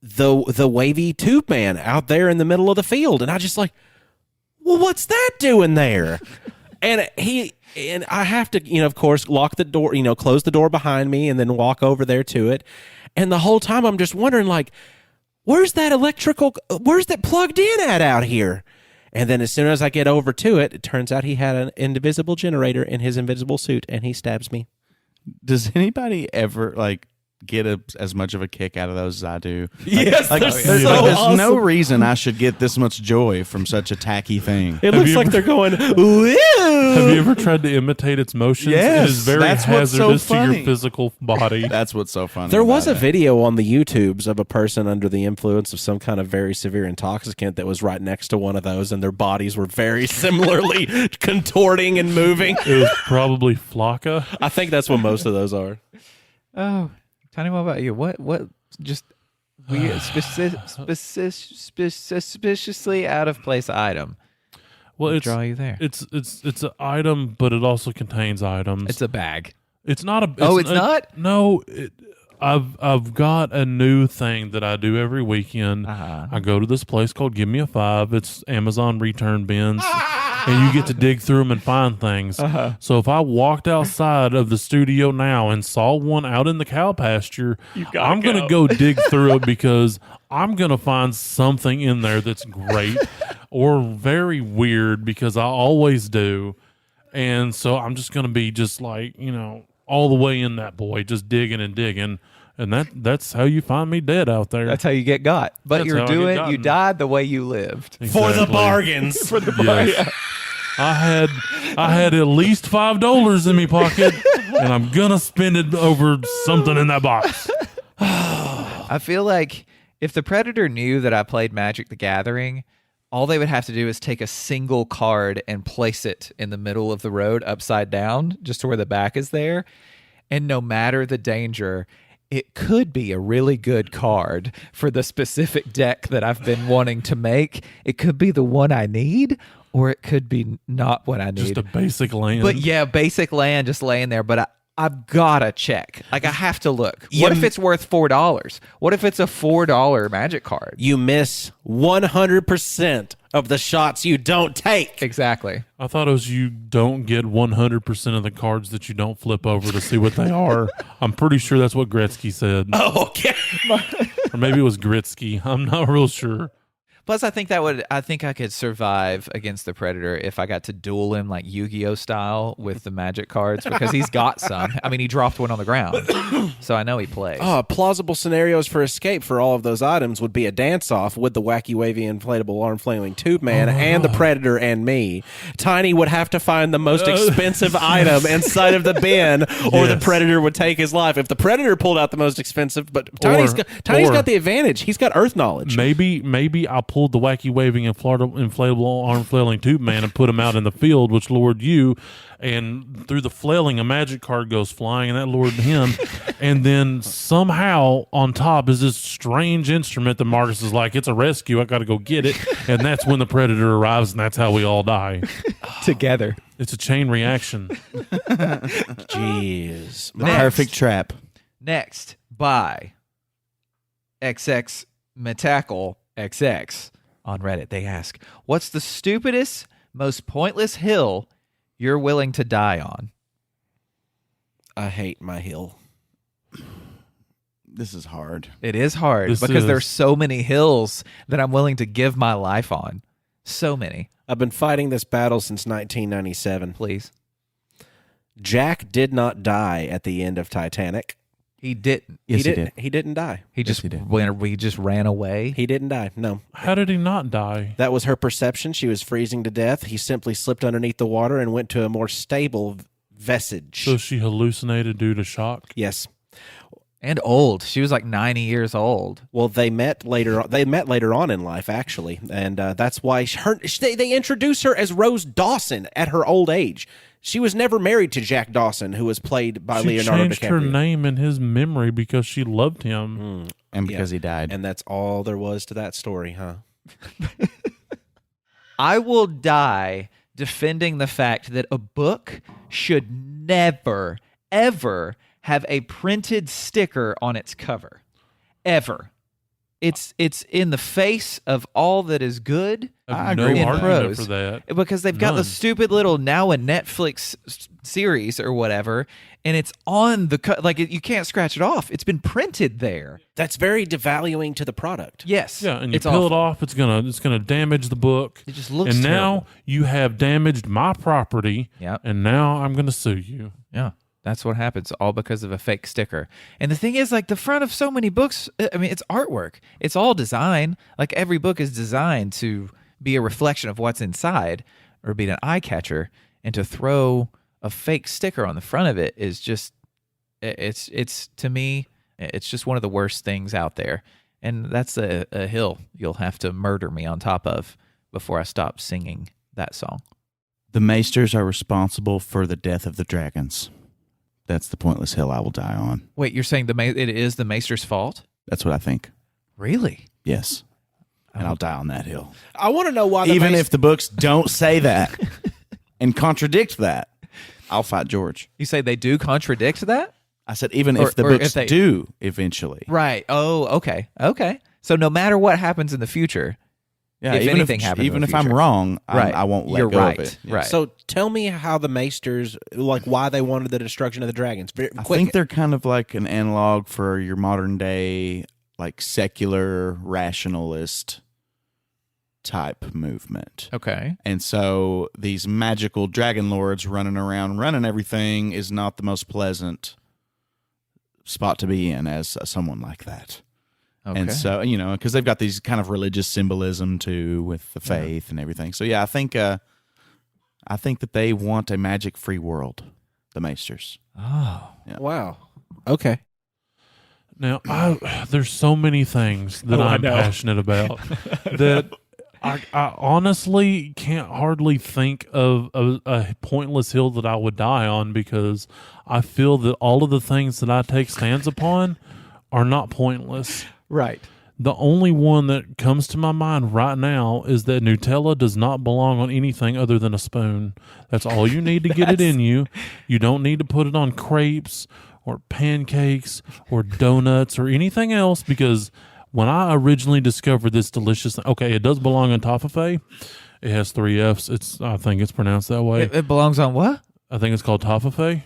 Speaker 1: the wavy tube man out there in the middle of the field, and I just like, well, what's that doing there? And I have to, of course, lock the door, close the door behind me, and then walk over there to it. And the whole time I'm just wondering, like, where's that plugged in at out here? And then as soon as I get over to it, it turns out he had an indivisible generator in his invisible suit, and he stabs me.
Speaker 2: Does anybody ever get as much of a kick out of those as I do?
Speaker 1: Yes,
Speaker 2: there's no reason I should get this much joy from such a tacky thing.
Speaker 1: It looks like they're going, woo!
Speaker 5: Have you ever tried to imitate its motions?
Speaker 2: Yes,
Speaker 5: it is very
Speaker 2: that's what's so
Speaker 5: hazardous to your
Speaker 2: funny.
Speaker 5: physical body.
Speaker 2: That's what's so funny.
Speaker 1: There was a
Speaker 2: about it.
Speaker 1: video on the YouTubes of a person under the influence of some kind of very severe intoxicant that was right next to one of those, and their bodies were very similarly contorting and moving.
Speaker 5: It was probably Flocka.
Speaker 1: I think that's what most of those are.
Speaker 4: Oh, tell me more about you. What just weird, suspiciously out of place item
Speaker 5: Well,
Speaker 4: would draw you there?
Speaker 5: It's an item, but it also contains items.
Speaker 4: It's a bag.
Speaker 5: It's not a.
Speaker 4: It's not?
Speaker 5: No, I've got a new thing that I do every weekend. I go to this place called Give Me a Five. It's Amazon return bins, and you get to dig through them and find things. So if I walked outside of the studio now and saw one out in the cow pasture, I'm gonna go dig through it because I'm gonna find something in there that's great or very weird because I always do. And so I'm just gonna be just like, all the way in that boy, just digging and digging. And that's how you find me dead out there.
Speaker 4: That's how you get got. But
Speaker 5: That's
Speaker 4: you're
Speaker 5: how I get
Speaker 4: you
Speaker 5: gotten.
Speaker 4: died the way you lived.
Speaker 1: For the bargains.
Speaker 4: For the
Speaker 5: Yes. I had at least $5 in my pocket, and I'm gonna spend it over something in that box.
Speaker 4: I feel like if the Predator knew that I played Magic the Gathering, all they would have to do is take a single card and place it in the middle of the road upside down, just to where the back is there. And no matter the danger, it could be a really good card for the specific deck that I've been wanting to make. It could be the one I need, or it could be not what I need.
Speaker 5: Just a basic land.
Speaker 4: But yeah, basic land just laying there. But I've got to check. I have to look. What if it's worth $4? What if it's a $4 Magic card?
Speaker 1: You miss 100% of the shots you don't take.
Speaker 4: Exactly.
Speaker 5: I thought it was you don't get 100% of the cards that you don't flip over to see what they are. I'm pretty sure that's what Gretzky said.
Speaker 1: Oh, okay.
Speaker 5: Or maybe it was Gritsky. I'm not real sure.
Speaker 4: Plus, I think I could survive against the Predator if I got to duel him like Yu-Gi-Oh style with the Magic cards, because he's got some. I mean, he dropped one on the ground, so I know he plays.
Speaker 1: Plausible scenarios for escape for all of those items would be a dance-off with the wacky, wavy, inflatable, arm-flailing tube man and the Predator and me. Tiny would have to find the most expensive item inside of the bin, or the Predator would take his life. If the Predator pulled out the most expensive, but Tiny's got the advantage. He's got Earth knowledge.
Speaker 5: Maybe I'll pull the wacky waving inflatable arm flailing tube man and put him out in the field, which lured you, and through the flailing a magic card goes flying and that lured him. And then somehow on top is this strange instrument that Marcus is like, it's a rescue, I gotta go get it. And that's when the Predator arrives, and that's how we all die
Speaker 4: Together.
Speaker 5: It's a chain reaction.
Speaker 1: Jeez.
Speaker 2: Perfect trap.
Speaker 4: Next, by XX Metackle XX on Reddit. They ask, what's the stupidest, most pointless hill you're willing to die on?
Speaker 1: I hate my hill.
Speaker 2: This is hard.
Speaker 4: It is hard because there's so many hills that I'm willing to give my life on. So many.
Speaker 1: I've been fighting this battle since 1997.
Speaker 4: Please.
Speaker 1: Jack did not die at the end of Titanic.
Speaker 4: He didn't.
Speaker 2: Yes, he did.
Speaker 1: He didn't die.
Speaker 4: He just
Speaker 2: he did.
Speaker 4: we just ran away.
Speaker 1: He didn't die. No.
Speaker 5: How did he not die?
Speaker 1: That was her perception. She was freezing to death. He simply slipped underneath the water and went to a more stable vestige.
Speaker 5: So she hallucinated due to shock?
Speaker 1: Yes.
Speaker 4: And old. She was like 90 years old.
Speaker 1: Well, they met later. They met later on in life, actually, and that's why they introduce her as Rose Dawson at her old age. She was never married to Jack Dawson, who was played by Leonardo
Speaker 5: She changed
Speaker 1: DiCaprio.
Speaker 5: her name in his memory because she loved him.
Speaker 2: And because he died.
Speaker 1: And that's all there was to that story, huh?
Speaker 4: I will die defending the fact that a book should never, ever have a printed sticker on its cover. Ever. It's in the face of all that is good.
Speaker 5: I
Speaker 2: agree
Speaker 5: no
Speaker 2: with
Speaker 5: argument
Speaker 4: prose.
Speaker 5: for that.
Speaker 4: Because they've got the
Speaker 5: None.
Speaker 4: stupid little now a Netflix series or whatever, and it's on the you can't scratch it off. It's been printed there.
Speaker 1: That's very devaluing to the product.
Speaker 4: Yes.
Speaker 5: Yeah, and you
Speaker 4: it's
Speaker 5: peel it
Speaker 4: awful.
Speaker 5: off, it's gonna damage the book.
Speaker 4: It just looks
Speaker 5: And now
Speaker 4: terrible.
Speaker 5: you have damaged my property.
Speaker 4: Yep.
Speaker 5: And now I'm gonna sue you.
Speaker 4: Yeah. That's what happens, all because of a fake sticker. And the thing is, like, the front of so many books, I mean, it's artwork. It's all design. Like, every book is designed to be a reflection of what's inside or be an eye catcher. And to throw a fake sticker on the front of it is just, it's to me, it's just one of the worst things out there. And that's a hill you'll have to murder me on top of before I stop singing that song.
Speaker 2: The Maesters are responsible for the death of the dragons. That's the pointless hill I will die on.
Speaker 4: Wait, you're saying it is the Maester's fault?
Speaker 2: That's what I think.
Speaker 4: Really?
Speaker 2: Yes. And I'll die on that hill.
Speaker 1: I want to know why.
Speaker 2: Even if the books don't say that and contradict that, I'll fight George.
Speaker 4: You say they do contradict that?
Speaker 2: I said, even
Speaker 4: Or-
Speaker 2: if the
Speaker 4: or if
Speaker 2: books
Speaker 4: they-
Speaker 2: do eventually.
Speaker 4: Right. Oh, okay. Okay. So no matter what happens in the future,
Speaker 2: Yeah,
Speaker 4: if
Speaker 2: even
Speaker 4: anything happens in
Speaker 2: even
Speaker 4: the
Speaker 2: if I'm
Speaker 4: future.
Speaker 2: wrong,
Speaker 4: Right.
Speaker 2: I won't let
Speaker 4: You're
Speaker 2: go
Speaker 4: right.
Speaker 2: of it. Yeah.
Speaker 4: Right.
Speaker 1: So tell me how the Maesters, like why they wanted the destruction of the dragons.
Speaker 2: I
Speaker 1: Quick.
Speaker 2: think they're kind of like an analog for your modern day, like secular rationalist type movement.
Speaker 4: okay.
Speaker 2: And so these magical dragon lords running around, running everything is not the most pleasant spot to be in as someone like that.
Speaker 4: Okay.
Speaker 2: And so, because they've got these kind of religious symbolism too with the faith and everything. So yeah, I think that they want a magic-free world, the Maesters.
Speaker 4: Oh.
Speaker 1: Wow. Okay.
Speaker 5: Now, there's so many things that I'm passionate about that I honestly can't hardly think of a pointless hill that I would die on, because I feel that all of the things that I take stands upon are not pointless.
Speaker 4: Right.
Speaker 5: The only one that comes to my mind right now is that Nutella does not belong on anything other than a spoon. That's all you need to get it in you. You don't need to put it on crepes or pancakes or donuts or anything else, because when I originally discovered this delicious thing, okay, it does belong on toffee. It has 3 Fs. I think it's pronounced that way.
Speaker 4: It belongs on what?
Speaker 5: I think it's called toffee.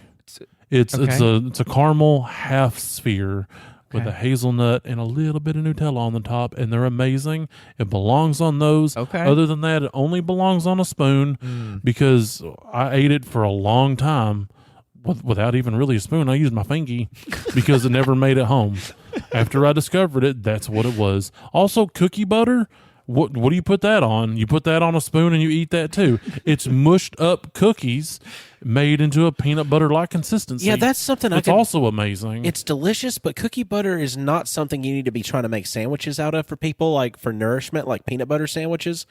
Speaker 5: It's a caramel half sphere with a hazelnut and a little bit of Nutella on the top, and they're amazing. It belongs on those.
Speaker 4: Okay.
Speaker 5: Other than that, it only belongs on a spoon, because I ate it for a long time without even really a spoon. I used my fingy because it never made it home. After I discovered it, that's what it was. Also, cookie butter. What do you put that on? You put that on a spoon and you eat that too. It's mushed up cookies made into a peanut butter like consistency.
Speaker 1: Yeah, that's something
Speaker 5: It's also amazing.
Speaker 1: It's delicious, but cookie butter is not something you need to be trying to make sandwiches out of for people, like for nourishment, like peanut butter sandwiches.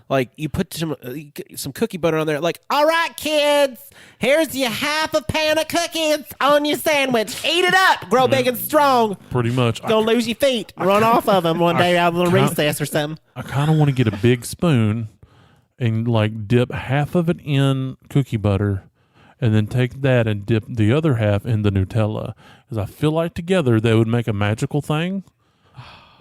Speaker 1: Like you put some cookie butter on there. Like, all right, kids, here's your half a pan of cookies on your sandwich. Eat it up. Grow big and strong.
Speaker 5: pretty much.
Speaker 1: Gonna lose your feet. Run off of them one day out of the
Speaker 5: kinda-
Speaker 1: recess or something.
Speaker 5: I kind of want to get a big spoon and like dip half of it in cookie butter, and then take that and dip the other half in the Nutella, because I feel like together they would make a magical thing.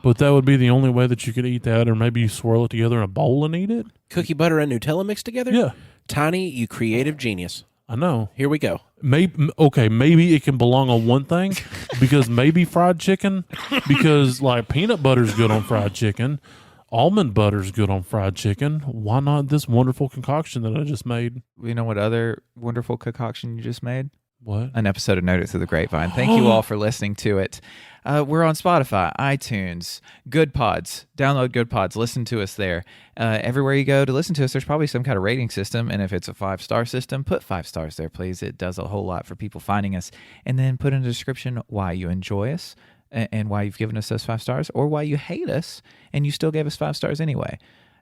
Speaker 5: But that would be the only way that you could eat that, or maybe you swirl it together in a bowl and eat it.
Speaker 1: Cookie butter and Nutella mixed together?
Speaker 5: Yeah,
Speaker 1: Tiny, you creative genius.
Speaker 5: I know.
Speaker 1: Here we go.
Speaker 5: Maybe it can belong on one thing, because maybe fried chicken, because like peanut butter's good on fried chicken, almond butter's good on fried chicken. Why not this wonderful concoction that I just made?
Speaker 4: You know what other wonderful concoction you just made?
Speaker 5: What?
Speaker 4: an episode of Nerd It Through the Grapevine. Thank you all for listening to it. We're on Spotify, iTunes, Good Pods. Download Good Pods. Listen to us there. Everywhere you go to listen to us, there's probably some kind of rating system. And if it's a 5-star system, put 5 stars there, please. It does a whole lot for people finding us. And then put in the description why you enjoy us and why you've given us those 5 stars, or why you hate us and you still gave us 5 stars anyway.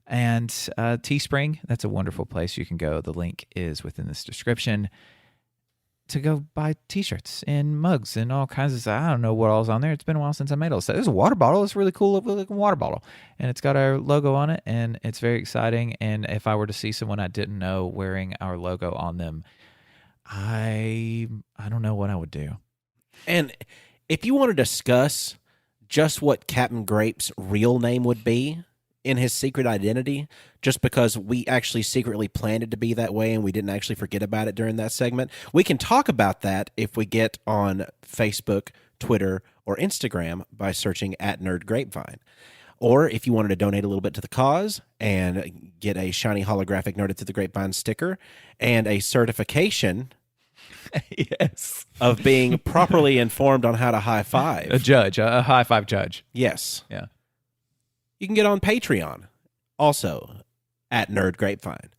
Speaker 4: And Teespring, that's a wonderful place you can go. The link is within this description to go buy T-shirts and mugs and all kinds of stuff. I don't know what all's on there. It's been a while since I made all this stuff. There's a water bottle. It's a really cool looking water bottle. And it's got our logo on it, and it's very exciting. And if I were to see someone I didn't know wearing our logo on them, I don't know what I would do.
Speaker 1: And if you want to discuss just what Captain Grape's real name would be in his secret identity, just because we actually secretly planned it to be that way and we didn't actually forget about it during that segment, we can talk about that if we get on Facebook, Twitter, or Instagram by searching @NerdGrapevine. Or if you wanted to donate a little bit to the cause and get a shiny holographic Nerd It Through the Grapevine sticker and a certification
Speaker 4: Yes.
Speaker 1: of being properly informed on how to high five.
Speaker 4: A judge, a high five judge.
Speaker 1: Yes.
Speaker 4: Yeah.
Speaker 1: You can get on Patreon, also @NerdGrapevine.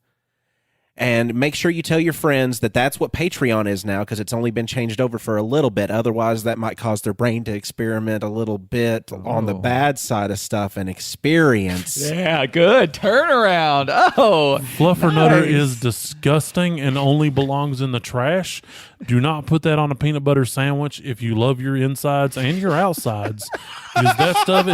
Speaker 1: And make sure you tell your friends that that's what Patreon is now, because it's only been changed over for a little bit. Otherwise, that might cause their brain to experiment a little bit on the bad side of stuff and experience.
Speaker 4: Yeah, good turnaround. Oh,
Speaker 5: Fluffernutter
Speaker 4: nice.
Speaker 5: is disgusting and only belongs in the trash. Do not put that on a peanut butter sandwich if you love your insides and your outsides. Because that stuff,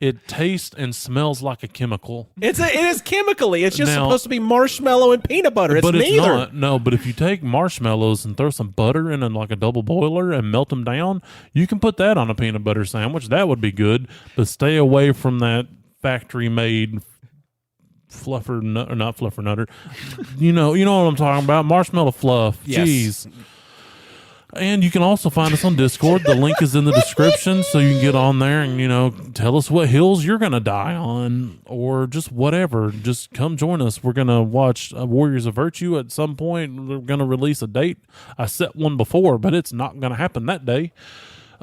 Speaker 5: it tastes and smells like a chemical.
Speaker 1: It is chemically. It's just
Speaker 5: Now-
Speaker 1: supposed to be marshmallow and peanut butter. It's
Speaker 5: But it's
Speaker 1: neither.
Speaker 5: not. No, but if you take marshmallows and throw some butter in like a double boiler and melt them down, you can put that on a peanut butter sandwich. That would be good. But stay away from that factory-made not fluffernutter. You know what I'm talking about. Marshmallow fluff.
Speaker 1: Yes.
Speaker 5: Jeez. And you can also find us on Discord. The link is in the description, so you can get on there and, tell us what hills you're going to die on or just whatever. Just come join us. We're going to watch Warriors of Virtue at some point. We're going to release a date. I set one before, but it's not going to happen that day.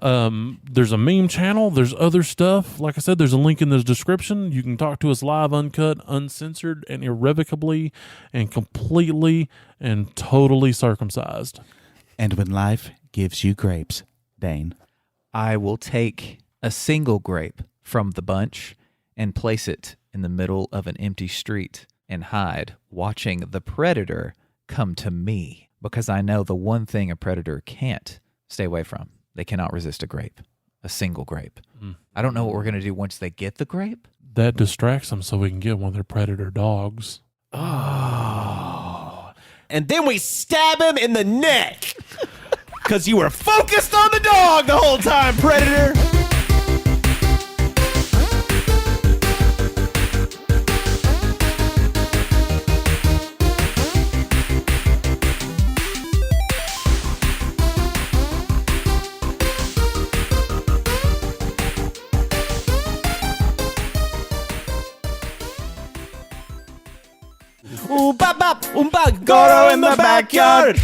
Speaker 5: There's a meme channel. There's other stuff. Like I said, there's a link in the description. You can talk to us live, uncut, uncensored, and irrevocably and completely and totally circumcised.
Speaker 2: And when life gives you grapes, Dane,
Speaker 4: I will take a single grape from the bunch and place it in the middle of an empty street and hide, watching the predator come to me, because I know the one thing a predator can't stay away from. They cannot resist a grape, a single grape. I don't know what we're going to do once they get the grape.
Speaker 5: That distracts them so we can get one of their predator dogs.
Speaker 1: And then we stab him in the neck. Because you were focused on the dog the whole time, Predator. Ooh, bop, bop, Goro in the backyard.